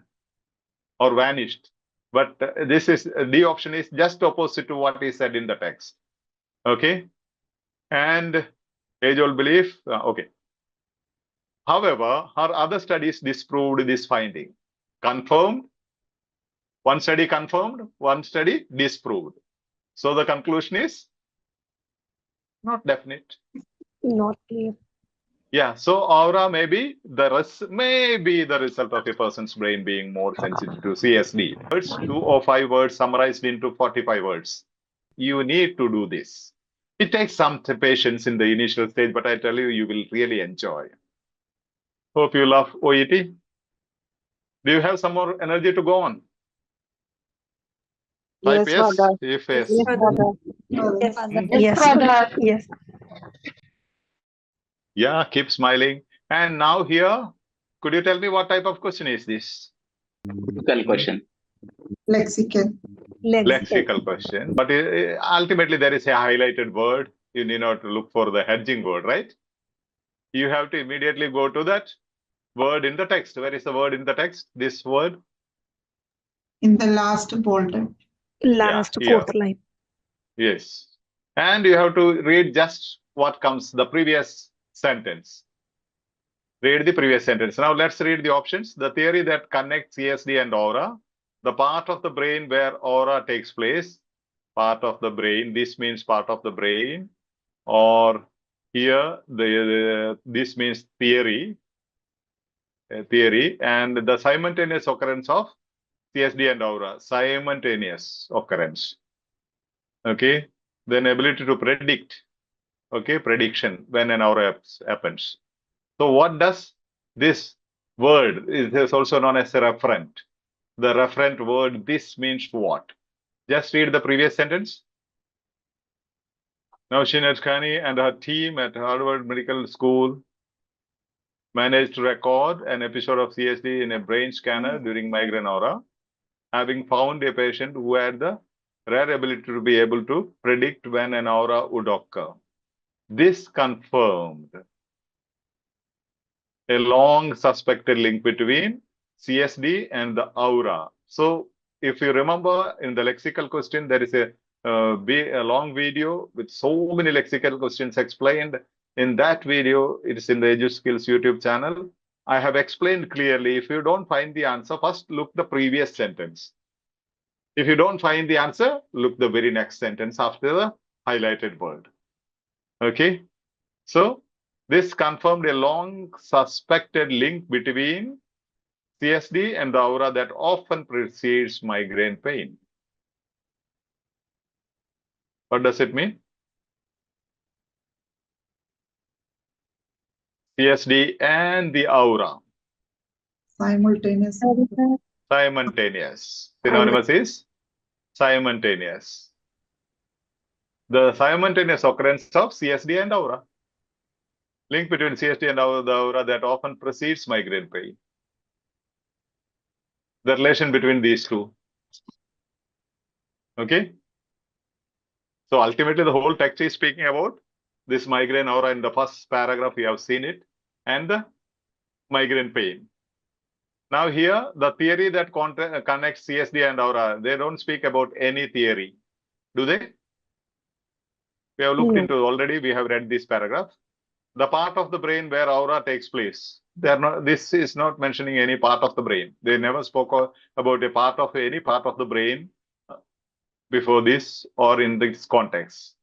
or vanished. But this is the option is just opposite to what is said in the text. Okay, and age-old belief. Okay. However, her other studies disproved this finding. Confirmed, one study confirmed, one study disproved. So the conclusion is not definite. Not clear. Yeah, so aura may be the result of a person's brain being more sensitive to CSD. Words, 2 or 5 words summarized into 45 words. You need to do this. It takes some patience in the initial stage, but I tell you, you will really enjoy. Hope you love OET. Do you have some more energy to go on? Type yes, if yes. Yes, Father. Yes, Father. Yes. Yeah, keep smiling. And now here, could you tell me what type of question is this? Lexical question. Lexical. Lexical question. But ultimately, there is a highlighted word. You need not look for the hedging word, right? You have to immediately go to that word in the text. Where is the word in the text? This word? In the last bolded. Last fourth line. Yes. And you have to read just what comes, the previous sentence. Read the previous sentence. Now let's read the options. The theory that connects CSD and aura, the part of the brain where aura takes place, part of the brain, this means part of the brain, or here this means theory, and the simultaneous occurrence of CSD and aura, simultaneous occurrence. Okay, then ability to predict, okay, prediction when an aura happens. So what does this word is also known as a referent? The referent word, this means what? Just read the previous sentence. Now Shinet Khani and her team at Harvard Medical School managed to record an episode of CSD in a brain scanner during migraine aura, having found a patient who had the rare ability to be able to predict when an aura would occur. This confirmed a long suspected link between CSD and the aura. So if you remember in the lexical question, there is a long video with so many lexical questions explained. In that video, it is in the EduSkills YouTube channel. I have explained clearly. If you don't find the answer, first look the previous sentence. If you don't find the answer, look the very next sentence after the highlighted word. Okay, so this confirmed a long suspected link between CSD and the aura that often precedes migraine pain. What does it mean? CSD and the aura. Simultaneous. Simultaneous. Synonymous is simultaneous. The simultaneous occurrence of CSD and aura. Link between CSD and the aura that often precedes migraine pain. The relation between these two. Okay. So ultimately, the whole text is speaking about this migraine aura. In the first paragraph, we have seen it, and the migraine pain. Now here, the theory that connects CSD and aura, they don't speak about any theory, do they? We have looked into already, we have read this paragraph. The part of the brain where aura takes place. This is not mentioning any part of the brain. They never spoke about a part of any part of the brain before this or in this context.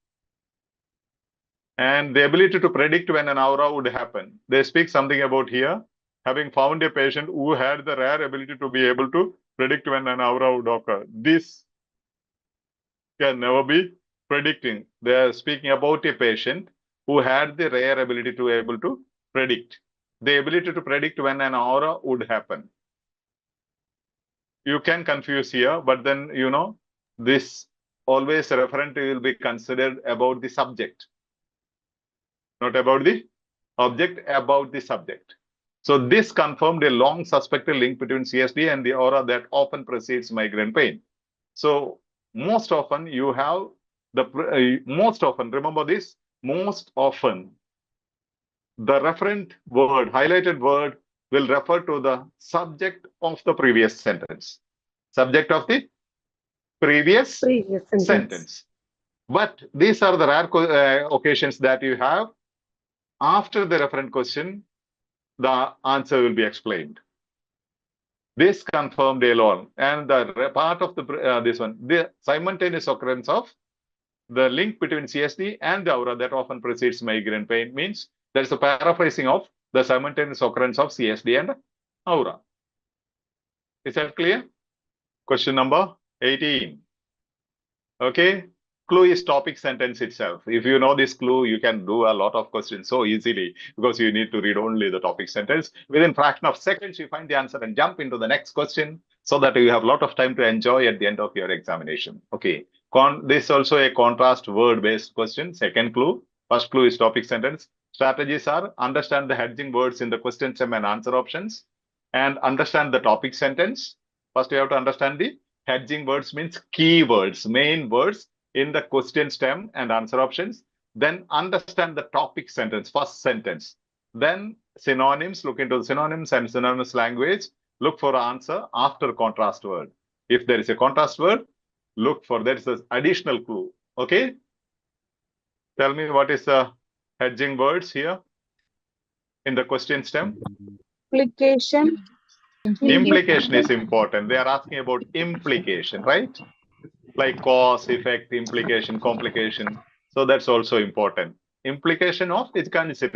And the ability to predict when an aura would happen. They speak something about here, having found a patient who had the rare ability to be able to predict when an aura would occur. This can never be predicting. They are speaking about a patient who had the rare ability to be able to predict. the ability to predict when an aura would happen. You can confuse here, but then, this always referent will be considered about the subject, not about the object, about the subject. So this confirmed a long suspected link between CSD and the aura that often precedes migraine pain. So most often you have most often, remember this, most often the referent word, highlighted word, will refer to the subject of the previous sentence. Subject of the previous sentence. But these are the rare occasions that you have. After the referent question, the answer will be explained. This confirmed alone, and the part of the this one, the simultaneous occurrence of the link between CSD and the aura that often precedes migraine pain means there is a paraphrasing of the simultaneous occurrence of CSD and aura. Is that clear? Question number 18. Okay. Clue is topic sentence itself. If you know this clue, you can do a lot of questions so easily because you need to read only the topic sentence. Within fraction of seconds, you find the answer and jump into the next question so that you have a lot of time to enjoy at the end of your examination. Okay. This is also a contrast word-based question. Second clue. First clue is topic sentence. Strategies are understand the hedging words in the question stem and answer options and understand the topic sentence. First, you have to understand the hedging words means keywords, main words in the question stem and answer options. Then understand the topic sentence, first sentence. Then synonyms, look into the synonyms and synonymous language. Look for answer after contrast word. If there is a contrast word, look for there is an additional clue. Okay. Tell me what is the hedging words here in the question stem. Implication. Implication is important. They are asking about implication, right? Like cause, effect, implication, complication. So that's also important. Implication of which kind is it?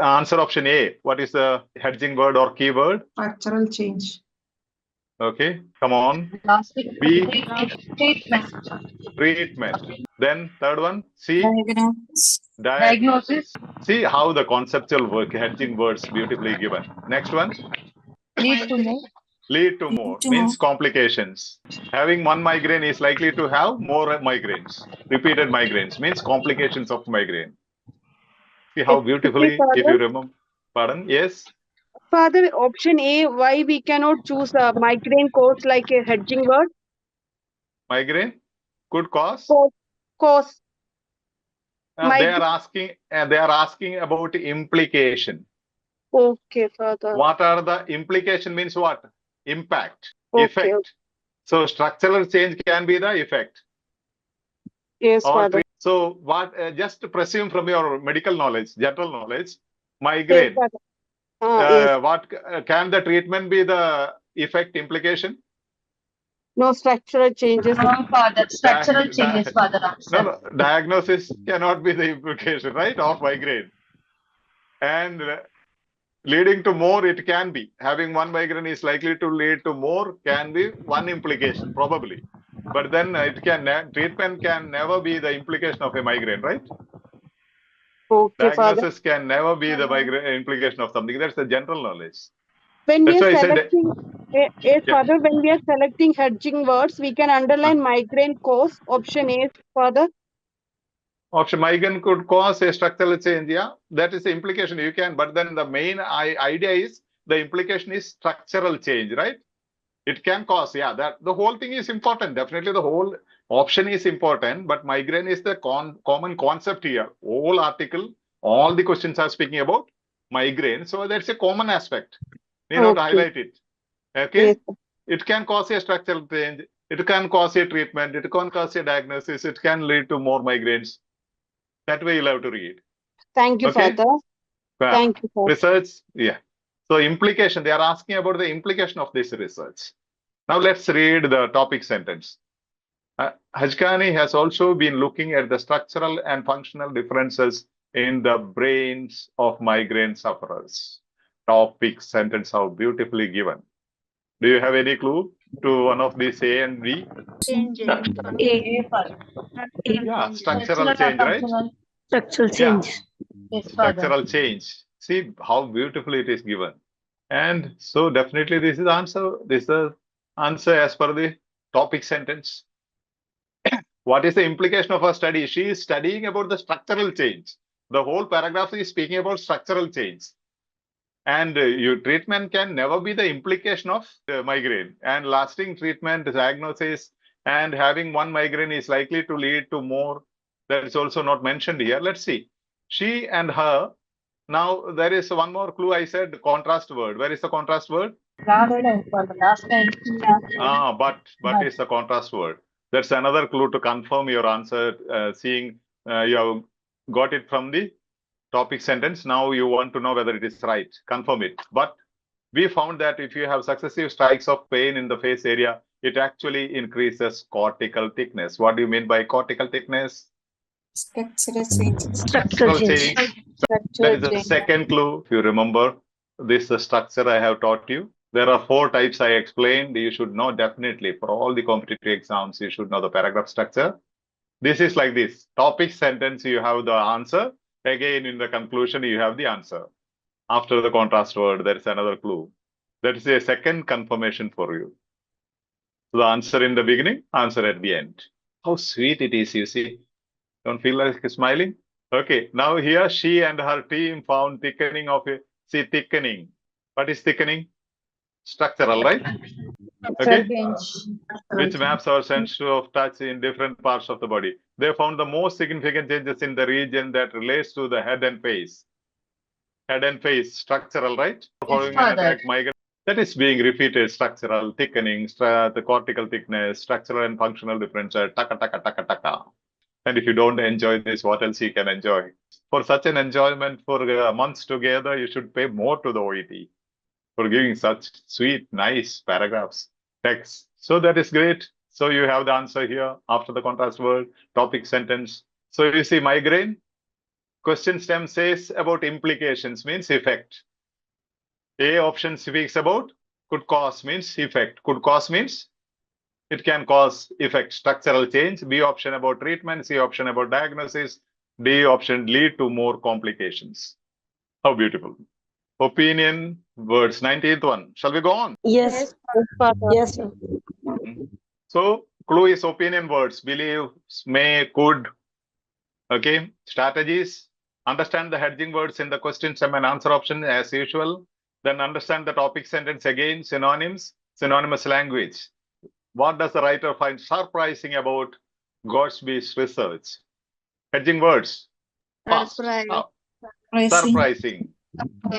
Answer option A. What is the hedging word or keyword? Structural change. Okay, come on. B. Treatment. Then third one. C. Diagnosis. See how the conceptual work, hedging words beautifully given. Next one. Lead to more. Lead to more means complications. Having one migraine is likely to have more migraines. Repeated migraines means complications of migraine. See how beautifully, if you remember. Pardon? Yes. Father, option A, why we cannot choose a migraine cause like a hedging word? Migraine could cause. Cause. They are asking about implication. Okay, Father. What are the implication means what? Impact, okay. Effect. So structural change can be the effect. Yes, Father. So what? Just presume from your medical knowledge, general knowledge, migraine. Yes, yes. What can the treatment be the effect implication? No structural changes. No, Father. Structural changes, Father. No, diagnosis cannot be the implication, right, of migraine. And leading to more, it can be. Having one migraine is likely to lead to more, can be one implication, probably. But then treatment can never be the implication of a migraine, right? Okay, Diagnosis Father. can never be the implication of something. That's the general knowledge. When That's we why are I said, selecting, Father, when we are selecting hedging words, we can underline migraine cause. Option A, Father. Option migraine could cause a structural change. Yeah, that is the implication you can. But then the main idea is the implication is structural change, right? It can cause, yeah, that the whole thing is important. Definitely the whole option is important, but migraine is the common concept here. Whole article, all the questions are speaking about migraine. So that's a common aspect. You know, to highlight it. Okay. Yes. It can cause a structural change. It can cause a treatment. It can cause a diagnosis. It can lead to more migraines. That way you'll have to read. Thank you, okay? Father. Thank you, Father. Research, yeah. So implication, they are asking about the implication of this research. Now let's read the topic sentence. Hajkani has also been looking at the structural and functional differences in the brains of migraine sufferers. Topic sentence, how beautifully given. Do you have any clue to one of these A and B? Changes. Yeah, structural change, right? Structural change. Yeah. Structural change. See how beautifully it is given. And so definitely this is the answer. This is the answer as per the topic sentence. What is the implication of her study? She is studying about the structural change. The whole paragraph is speaking about structural change. And your treatment can never be the implication of migraine. And lasting treatment, diagnosis, and having one migraine is likely to lead to more. That is also not mentioned here. Let's see. She and her. Now there is one more clue. I said contrast word. Where is the contrast word? Last time. But is the contrast word. That's another clue to confirm your answer. Seeing you have got it from the topic sentence. Now you want to know whether it is right. Confirm it. But we found that if you have successive strikes of pain in the face area, it actually increases cortical thickness. What do you mean by cortical thickness? Structural change. Structural change. That is the second clue. If you remember, this is the structure I have taught you. There are 4 types I explained. You should know definitely for all the competitive exams, you should know the paragraph structure. This is like this. Topic sentence, you have the answer. Again, in the conclusion, you have the answer. After the contrast word, there is another clue. That is a second confirmation for you. So the answer in the beginning, answer at the end. How sweet it is, you see. Don't feel like smiling? Okay, now here she and her team found thickening of a, see thickening. What is thickening? Structural, right? Okay. Which maps our sense of touch in different parts of the body. They found the most significant changes in the region that relates to the head and face. Head and face, structural, right? Following an attack, migraine. That is being repeated, structural, thickening, the cortical thickness, structural and functional differential, taka, taka, taka, taka. And if you don't enjoy this, what else you can enjoy? For such an enjoyment for months together, you should pay more to the OET for giving such sweet, nice paragraphs, text. So that is great. So you have the answer here after the contrast word, topic sentence. So you see migraine. Question stem says about implications means effect. A option speaks about could cause means effect. Could cause means it can cause effect, structural change. B option about treatment. C option about diagnosis. D option lead to more complications. How beautiful. Opinion words, 19th one. Shall we go on? Yes. Yes. So clue is opinion words. Believe, may, could. Okay. Strategies. Understand the hedging words in the question stem and answer option as usual. Then understand the topic sentence again. Synonyms. Synonymous language. What does the writer find surprising about Godsby's research? Hedging words. Fast. Surprising.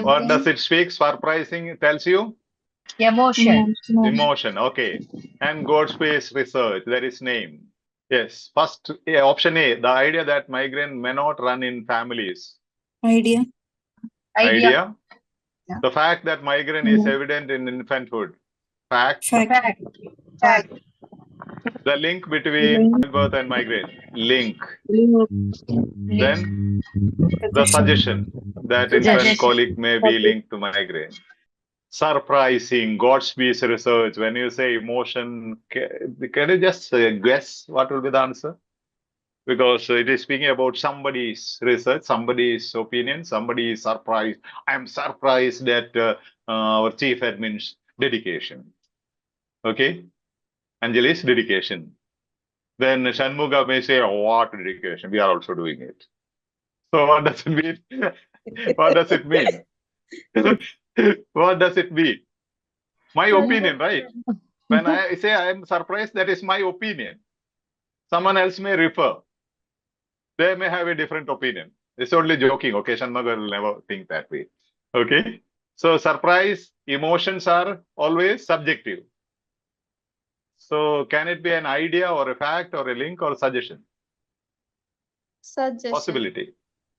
What does it speak? Surprising tells you? Emotion. Emotion. Okay. And Godsby's research. That is name. Yes. First, option A. The idea that migraine may not run in families. Idea. Idea. The fact that migraine is evident in infanthood. Fact. The link between childbirth and migraine. Link. Then the suggestion that infant colic may be linked to migraine. Surprising. Godsby's research. When you say emotion, can you just guess what will be the answer? Because it is speaking about somebody's research, somebody's opinion, somebody is surprised. I am surprised at our chief admin's dedication. Okay. Anjali's dedication. Then Shanmuga may say, oh, what dedication? We are also doing it. So what does it mean? What does it mean? What does it mean? My opinion, right? When I say I am surprised, that is my opinion. Someone else may refer. They may have a different opinion. It's only joking. Okay, Shanmuga will never think that way. Okay. So surprise, emotions are always subjective. So can it be an idea or a fact or a link or suggestion? Suggestion. Possibility.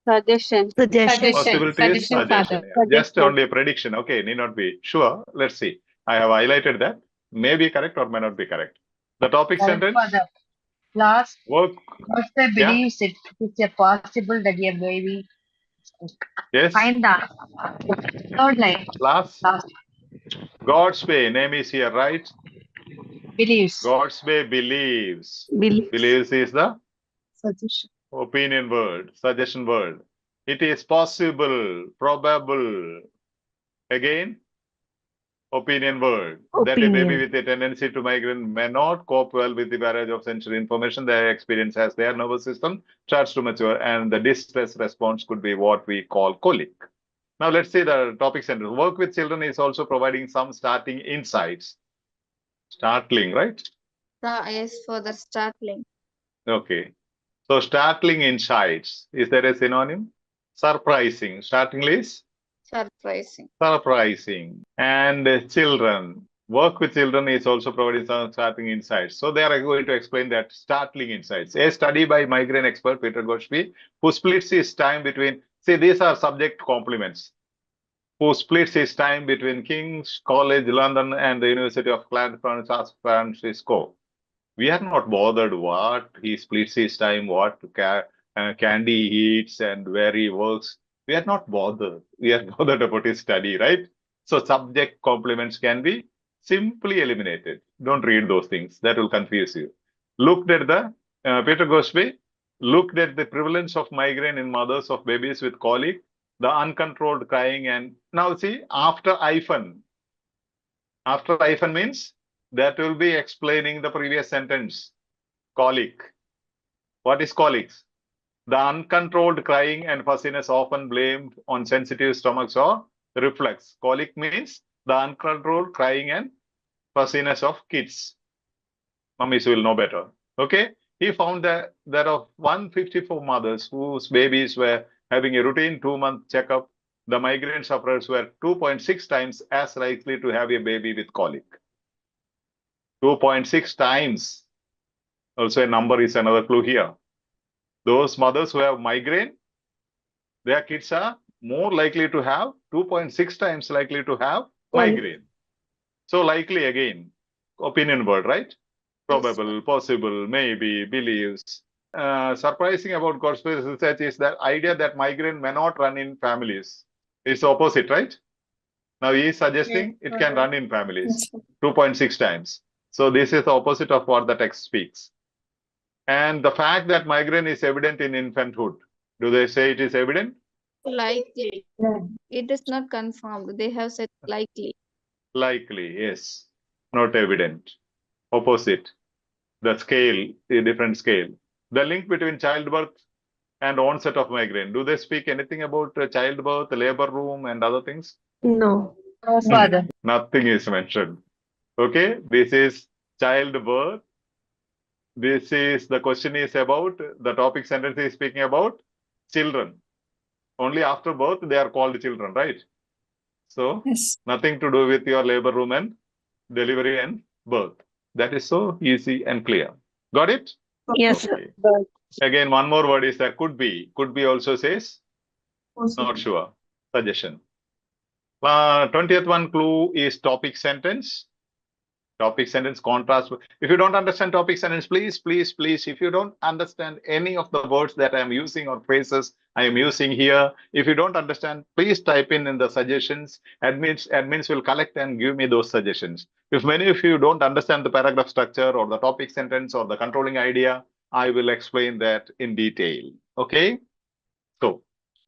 Suggestion. Possibility is suggestion. Yeah. Just only a prediction. Okay, need not be sure. Let's see. I have highlighted that. May be correct or may not be correct. The topic sentence. Last, Work. Doctor believes it is a possible that a baby. Yes. Find the third line. Last. God's way. Name is here, right? Believes. God's way believes. Believes. Believes is the Suggestion. opinion word, suggestion word. It is possible, probable. Again, opinion word. That a baby with a tendency to migrate may not cope well with the barrage of sensory information they experience as their nervous system starts to mature, and the distress response could be what we call colic. Now let's see the topic sentence. Work with children is also providing some starting insights. Startling, right? Yes, for the startling. Okay. So startling insights. Is there a synonym? Surprising. Startling is? Surprising. Surprising. And children. Work with children is also providing some startling insights. So they are going to explain that startling insights. A study by migraine expert Peter Goshby, who splits his time between, see, these are subject complements, who splits his time between King's College London and the University of San Francisco. We are not bothered what he splits his time, what candy he eats, and where he works. We are not bothered. We are bothered about his study, right? So subject complements can be simply eliminated. Don't read those things. That will confuse you. Looked at the, Peter Goshby looked at the prevalence of migraine in mothers of babies with colic, the uncontrolled crying, and now see, after hyphen means that will be explaining the previous sentence. Colic. What is colics? The uncontrolled crying and fussiness often blamed on sensitive stomachs or reflux. Colic means the uncontrolled crying and fussiness of kids. Mummies will know better. Okay? He found that there are 154 mothers whose babies were having a routine 2-month checkup. The migraine sufferers were 2.6 times as likely to have a baby with colic. 2.6 times. Also a number is another clue here. Those mothers who have migraine, their kids are more likely to have 2.6 times likely to have migraine. So likely again, opinion word, right? Probable, possible, maybe, believes. Surprising about Goshby's research is the idea that migraine may not run in families. It's opposite, right? Now he is suggesting it can run in families 2.6 times. So this is the opposite of what the text speaks. And the fact that migraine is evident in infanthood. Do they say it is evident? Likely. It is not confirmed. They have said likely. Likely, yes. Not evident. Opposite. The scale, a different scale. The link between childbirth and onset of migraine. Do they speak anything about childbirth, labor room, and other things? No. No, Father. Nothing is mentioned. Okay, this is childbirth. This is, the question is about, the topic sentence is speaking about children. Only after birth they are called children, right? So nothing to do with your labor room and delivery and birth. That is so easy and clear. Got it? Yes, Okay. sir. Again, one more word is that could be. Could be also says not sure. Suggestion. 20th one clue is topic sentence. Topic sentence contrast. If you don't understand topic sentence, please, if you don't understand any of the words that I am using or phrases I am using here, if you don't understand, please type in the suggestions. Admins will collect and give me those suggestions. If many of you don't understand the paragraph structure or the topic sentence or the controlling idea, I will explain that in detail. Okay? So,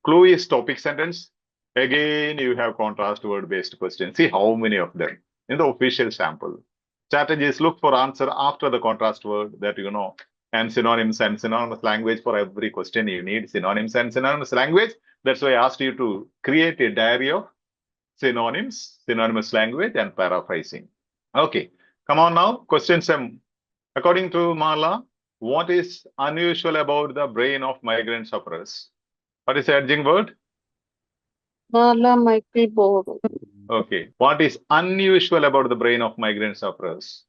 clue is topic sentence. Again, you have contrast word based questions. See how many of them in the official sample. Strategies, look for answer after the contrast word that you know, and synonyms and synonymous language. For every question you need synonyms and synonymous language. That's why I asked you to create a diary of synonyms, synonymous language, and paraphrasing. Okay, come on now. Question 7. According to Marla, what is unusual about the brain of migraine sufferers? What is the edging word? Marla Michael Bob. Okay. What is unusual about the brain of migraine sufferers?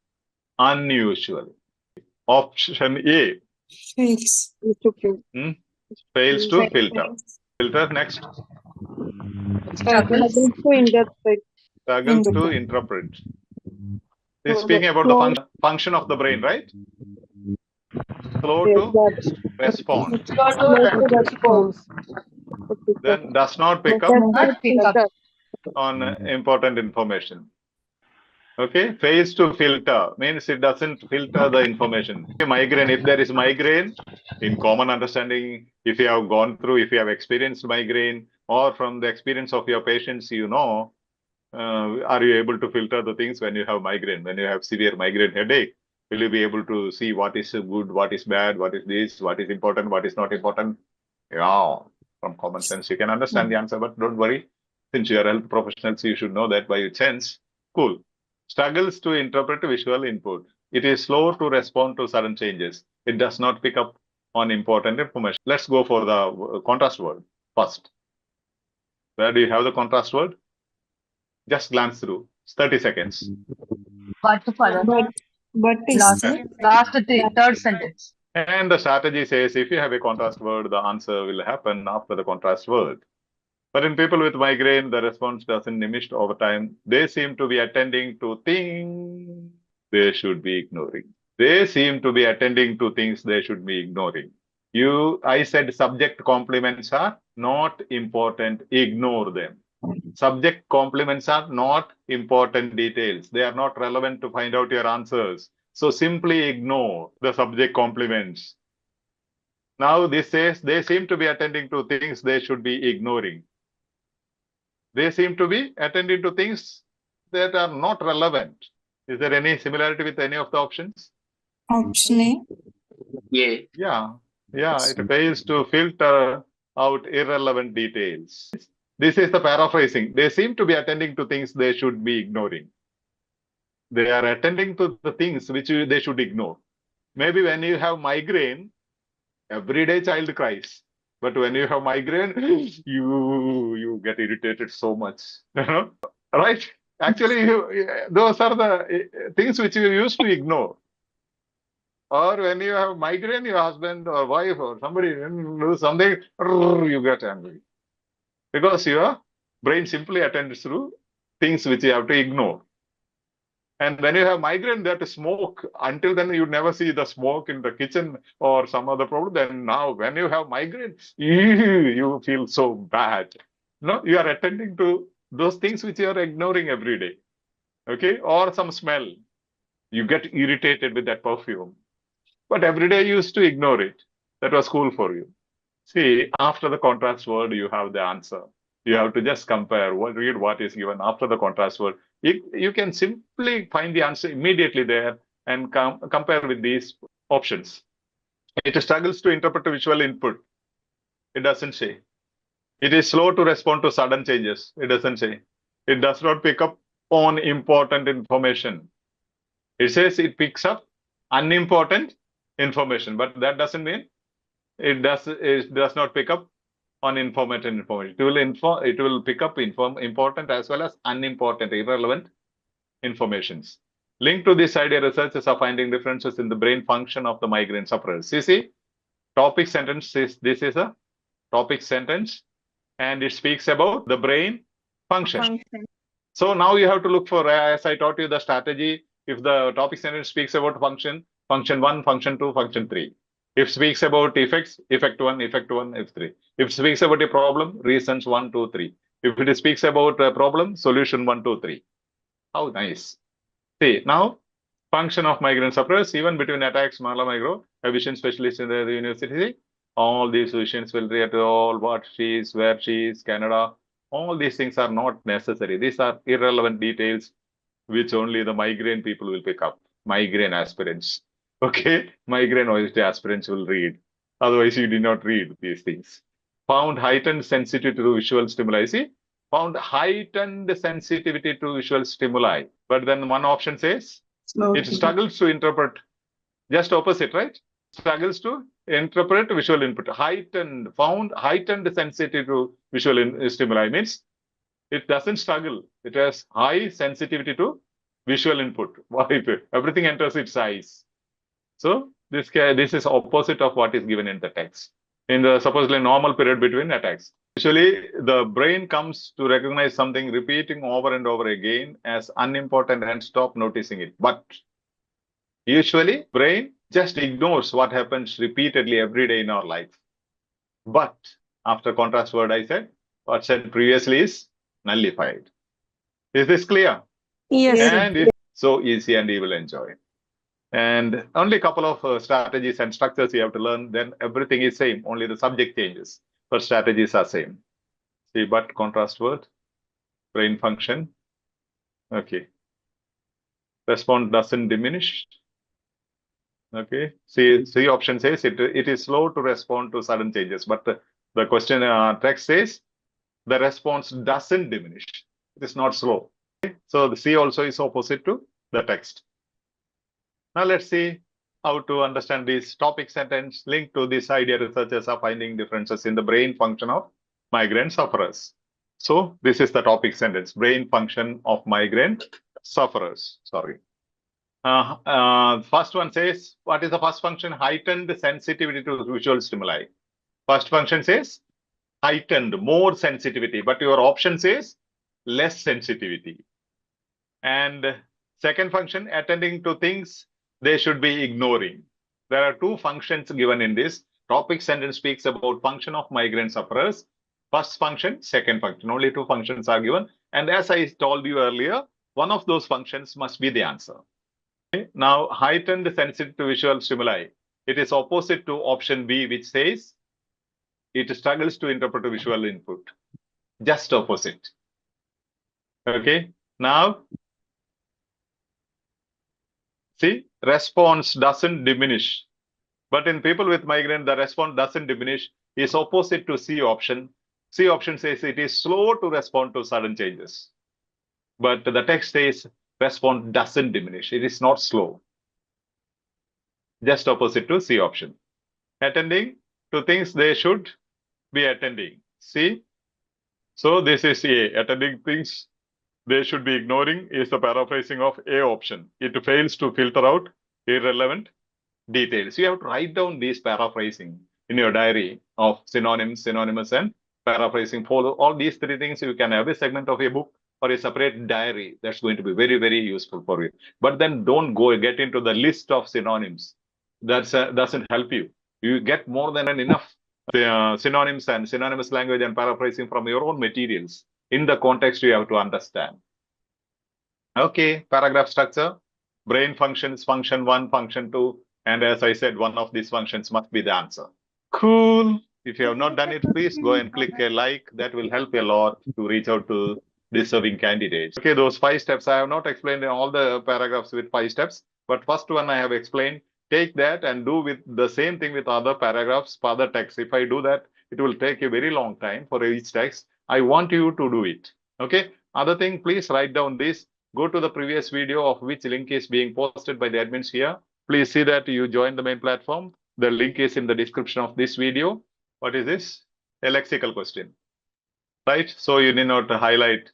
Unusual. Option A. Fails. Fails to filter. Filter next. Struggles. To interpret. Struggles to interpret. This is speaking about the function of the brain, right? Slow to respond. Then does not pick up on important information. Okay, fails to filter means it doesn't filter the information. Migraine, if there is migraine, in common understanding, if you have gone through, if you have experienced migraine, or from the experience of your patients, you know, are you able to filter the things when you have migraine, when you have severe migraine headache? Will you be able to see what is good, what is bad, what is this, what is important, what is not important? Yeah, from common sense, you can understand the answer, but don't worry. Since you are health professionals, you should know that by sense. Cool. Struggles to interpret visual input. It is slow to respond to sudden changes. It does not pick up on important information. Let's go for the contrast word first. Where do you have the contrast word? Just glance through. 30 seconds. But father. But Last, third sentence. And the strategy says if you have a contrast word, the answer will happen after the contrast word. But in people with migraine, the response doesn't diminish over time. They seem to be attending to things they should be ignoring. They seem to be attending to things they should be ignoring. I said subject complements are not important. Ignore them. Subject complements are not important details. They are not relevant to find out your answers. So simply ignore the subject complements. Now this says they seem to be attending to things they should be ignoring. They seem to be attending to things that are not relevant. Is there any similarity with any of the options? Option A. Yeah. Yeah, it fails to filter out irrelevant details. This is the paraphrasing. They seem to be attending to things they should be ignoring. They are attending to the things which they should ignore. Maybe when you have migraine, everyday child cries. But when you have migraine, you get irritated so much. Right? Actually, those are the things which you used to ignore. Or when you have migraine, your husband or wife or somebody do something, you get angry. Because your brain simply attends to things which you have to ignore. And when you have migraine, that smoke, until then you never see the smoke in the kitchen or some other problem. Then now when you have migraine, you feel so bad. No, you are attending to those things which you are ignoring every day. Okay, or some smell. You get irritated with that perfume. But every day you used to ignore it. That was cool for you. See, after the contrast word, you have the answer. You have to just compare, read what is given after the contrast word. You can simply find the answer immediately there and compare with these options. It struggles to interpret visual input. It doesn't say. It is slow to respond to sudden changes. It doesn't say. It does not pick up on important information. It says it picks up unimportant information, but that doesn't mean it does not pick up on important information. It will pick up important as well as unimportant, irrelevant informations. Linked to this idea, researchers are finding differences in the brain function of the migraine sufferers. You see, topic sentence this is a topic sentence, and it speaks about the brain function. So now you have to look for, as I taught you the strategy, if the topic sentence speaks about function 1, function 2, function 3. If it speaks about effects, effect 1, effect 1, effect 3. If it speaks about a problem, reasons 1, 2, 3. If it speaks about a problem, solution 1, 2, 3. How nice. See, now, function of migraine sufferers, even between attacks, Mala a vision specialist in the university, all these visions will read all what she is, where she is, Canada. All these things are not necessary. These are irrelevant details which only the migraine people will pick up. Migraine aspirants. Okay, migraine OST aspirants will read. Otherwise, you did not read these things. Found heightened sensitivity to visual stimuli. See, found heightened sensitivity to visual stimuli. But then one option says it struggles to interpret. Just opposite, right? Struggles to interpret visual input. Found heightened sensitivity to visual stimuli means it doesn't struggle. It has high sensitivity to visual input. Everything enters its eyes. So this is opposite of what is given in the text. In the supposedly normal period between attacks. Usually the brain comes to recognize something repeating over and over again as unimportant and stop noticing it. But usually brain just ignores what happens repeatedly every day in our life. But after contrast word I said, what said previously is nullified. Is this clear? Yes. And so easy and you will enjoy. And only a couple of strategies and structures you have to learn, then everything is same, only the subject changes, but strategies are same. See, but contrast word, brain function. Okay. Response doesn't diminish. Okay. See option says it is slow to respond to sudden changes, but the question text says the response doesn't diminish. It is not slow. Okay? So the C also is opposite to the text. Now let's see how to understand this topic sentence linked to this idea. Researchers are finding differences in the brain function of migraine sufferers. So this is the topic sentence, brain function of migraine sufferers. Sorry. First one says, what is the first function? Heightened sensitivity to visual stimuli. First function says heightened, more sensitivity, but your option says less sensitivity. And second function, attending to things they should be ignoring. There are two functions given in this. Topic sentence speaks about function of migraine sufferers. First function, second function. Only two functions are given. And as I told you earlier, one of those functions must be the answer. Okay? Now, heightened sensitivity to visual stimuli. It is opposite to option B, which says it struggles to interpret a visual input. Just opposite. Okay. Now, see, response doesn't diminish. But in people with migraine, the response doesn't diminish. Is opposite to C option. C option says it is slow to respond to sudden changes. But the text says response doesn't diminish. It is not slow. Just opposite to C option. Attending to things they should be attending. See? So this is A. Attending things they should be ignoring is the paraphrasing of A option. It fails to filter out irrelevant details. You have to write down these paraphrasing in your diary of synonyms, synonymous, and paraphrasing. For all these three things, you can have a segment of a book or a separate diary. That's going to be very, very useful for you. But then don't go get into the list of synonyms. That doesn't help you. You get more than enough synonyms and synonymous language and paraphrasing from your own materials. In the context, you have to understand. Okay, paragraph structure. Brain functions, function 1, function 2. And as I said, one of these functions must be the answer. Cool. If you have not done it, please go and click a like. That will help a lot to reach out to deserving candidates. Okay, those 5 steps. I have not explained in all the paragraphs with 5 steps, but first one I have explained. Take that and do with the same thing with other paragraphs, other texts. If I do that, it will take a very long time for each text. I want you to do it. Okay. Other thing, please write down this. Go to the previous video of which link is being posted by the admins here. Please see that you join the main platform. The link is in the description of this video. What is this? A lexical question. Right. So you need not highlight.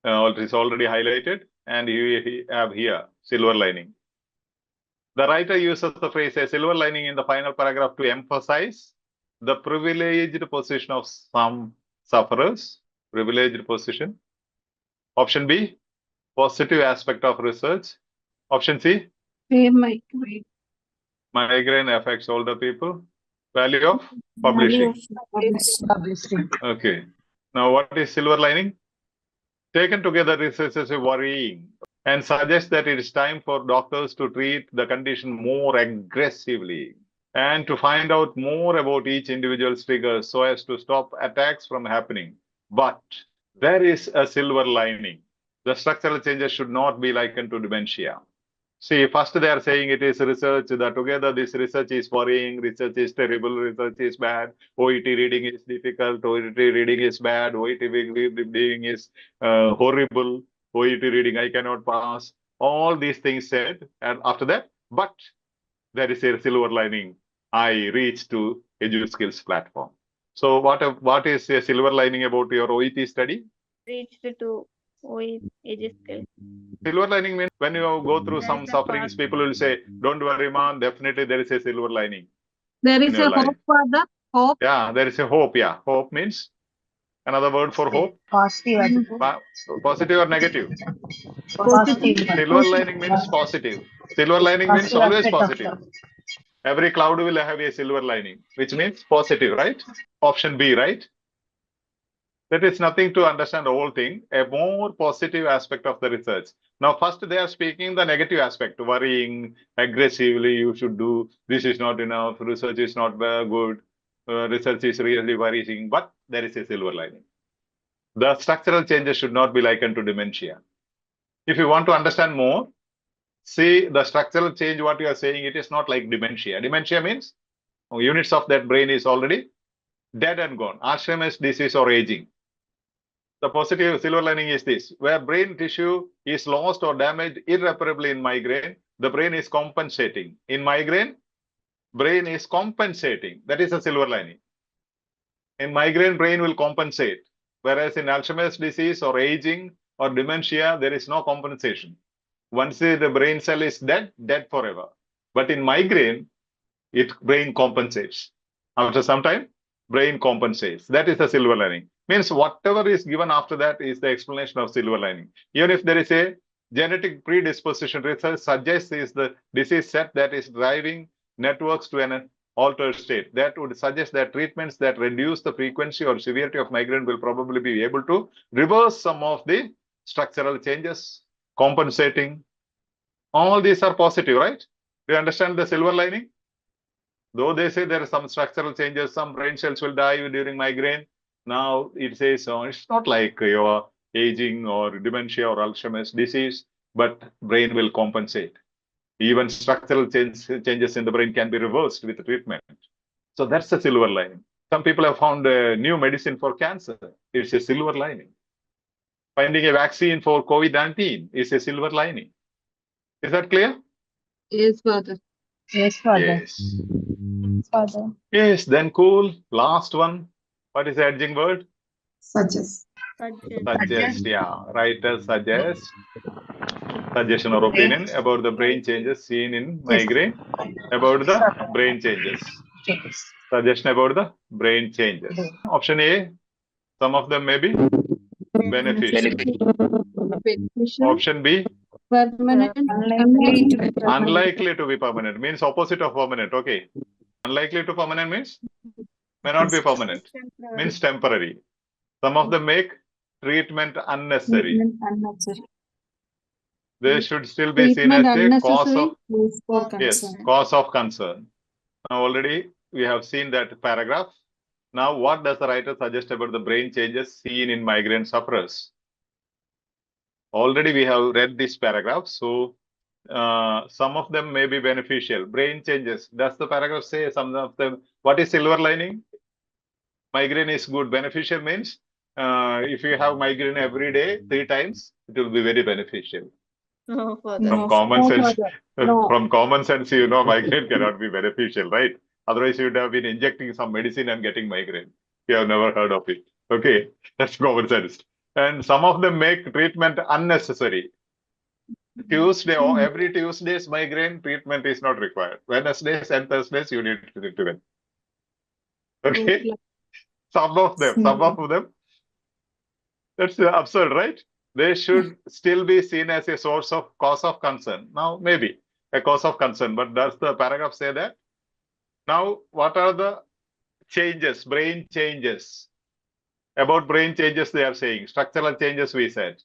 It is already highlighted. And you have here silver lining. The writer uses the phrase a silver lining in the final paragraph to emphasize the privileged position of some sufferers. Privileged position. Option B, positive aspect of research. Option C, migraine affects older people. Value of publishing. Okay. Now, what is silver lining? Taken together, researchers are worrying and suggest that it is time for doctors to treat the condition more aggressively and to find out more about each individual's triggers so as to stop attacks from happening. But there is a silver lining. The structural changes should not be likened to dementia. See, first they are saying it is research, that together this research is worrying, research is terrible, research is bad, OET reading is difficult, OET reading is bad, OET reading is horrible, OET reading I cannot pass. All these things said, and after that, but there is a silver lining. I reached to EduSkills platform. So what is a silver lining about your OET study? Reached to OET EduSkills. Silver lining means when you go through some sufferings, people will say, don't worry, man, definitely there is a silver lining. There is a hope, Father. Hope. Yeah, there is a hope. Yeah, hope means another word for hope. Positive. Positive or negative? Positive. Silver lining means positive. Silver lining means always positive. Every cloud will have a silver lining, which means positive, right? Option B, right? That is nothing to understand the whole thing, a more positive aspect of the research. Now, first they are speaking the negative aspect, worrying aggressively, you should do, this is not enough, research is not good, research is really worrying, but there is a silver lining. The structural changes should not be likened to dementia. If you want to understand more, see the structural change, what you are saying, it is not like dementia. Dementia means units of that brain is already dead and gone. Alzheimer's disease or aging. The positive silver lining is this: where brain tissue is lost or damaged irreparably in migraine, the brain is compensating. In migraine, brain is compensating. That is a silver lining. In migraine, brain will compensate. Whereas in Alzheimer's disease or aging or dementia, there is no compensation. Once the brain cell is dead, dead forever. But in migraine, brain compensates. After some time, brain compensates. That is the silver lining. Means whatever is given after that is the explanation of silver lining. Even if there is a genetic predisposition, research suggests is the disease set that is driving networks to an altered state. That would suggest that treatments that reduce the frequency or severity of migraine will probably be able to reverse some of the structural changes, compensating. All these are positive, right? Do you understand the silver lining? Though they say there are some structural changes, some brain cells will die during migraine. Now it says it's not like your aging or dementia or Alzheimer's disease, but brain will compensate. Even structural changes in the brain can be reversed with treatment. So that's the silver lining. Some people have found a new medicine for cancer. It's a silver lining. Finding a vaccine for COVID-19 is a silver lining. Is that clear? Yes, Father. Yes, Father. Yes. Father. Yes, then cool. Last one. What is the edging word? Suggest. Suggest, yeah. Writer suggest. Suggestion or opinion about the brain changes seen in migraine. About the brain changes. Suggestion about the brain changes. Option A, some of them may be beneficial. Option B, Permanent. unlikely to be permanent. Means opposite of permanent. Okay. Unlikely to permanent means may not be permanent. Means temporary. Some of them make treatment unnecessary. They should still be seen as a cause of cause of concern. Now already we have seen that paragraph. Now what does the writer suggest about the brain changes seen in migraine sufferers? Already we have read this paragraph. So some of them may be beneficial. Brain changes. Does the paragraph say some of them? What is silver lining? Migraine is good. Beneficial means if you have migraine every day, 3 times, it will be very beneficial. No, Father. From common sense, from common sense, you know, migraine cannot be beneficial, right? Otherwise, you would have been injecting some medicine and getting migraine. You have never heard of it. Okay, that's common sense. And some of them make treatment unnecessary. Tuesday or every Tuesday's migraine treatment is not required. Wednesdays and Thursdays you need treatment. Okay, some of them. That's absurd, right? They should still be seen as a source of cause of concern. Now, maybe a cause of concern, but does the paragraph say that? Now, what are the changes, brain changes? About brain changes, they are saying structural changes, we said.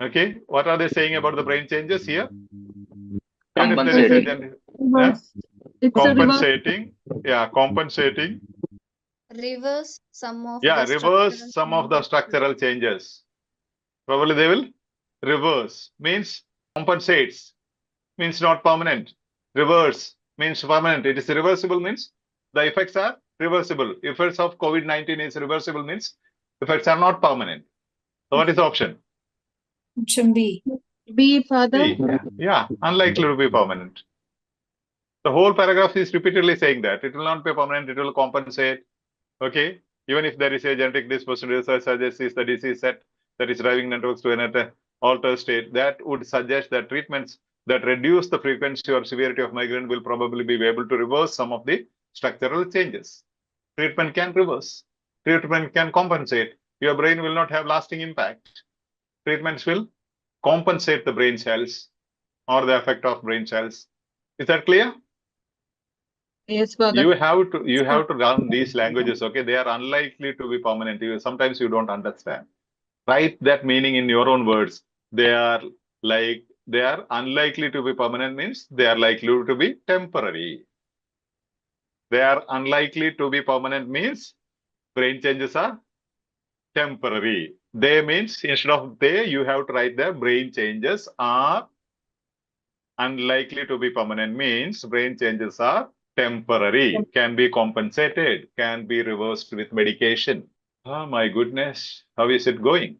Okay, what are they saying about the brain changes here? Compensating. Compensating. Yeah, compensating. Reverse some of Yeah, the reverse some of the structural changes. Probably they will reverse, means compensates, means not permanent. Reverse means permanent. It is reversible, means the effects are reversible. Effects of COVID-19 is reversible, means effects are not permanent. So what is the option? Option B. B, Father. B. Yeah, unlikely to be permanent. The whole paragraph is repeatedly saying that it will not be permanent, it will compensate. Okay, even if there is a genetic disposition, research suggests is the disease set that is driving networks to an altered state. That would suggest that treatments that reduce the frequency or severity of migraine will probably be able to reverse some of the structural changes. Treatment can reverse. Treatment can compensate. Your brain will not have lasting impact. Treatments will compensate the brain cells or the effect of brain cells. Is that clear? Yes, Father. You have to learn these languages. Okay, they are unlikely to be permanent. Sometimes you don't understand. Write that meaning in your own words. They are unlikely to be permanent means they are likely to be temporary. They are unlikely to be permanent means brain changes are temporary. They means instead of they, you have to write the brain changes are unlikely to be permanent means brain changes are temporary, can be compensated, can be reversed with medication. Oh my goodness, how is it going?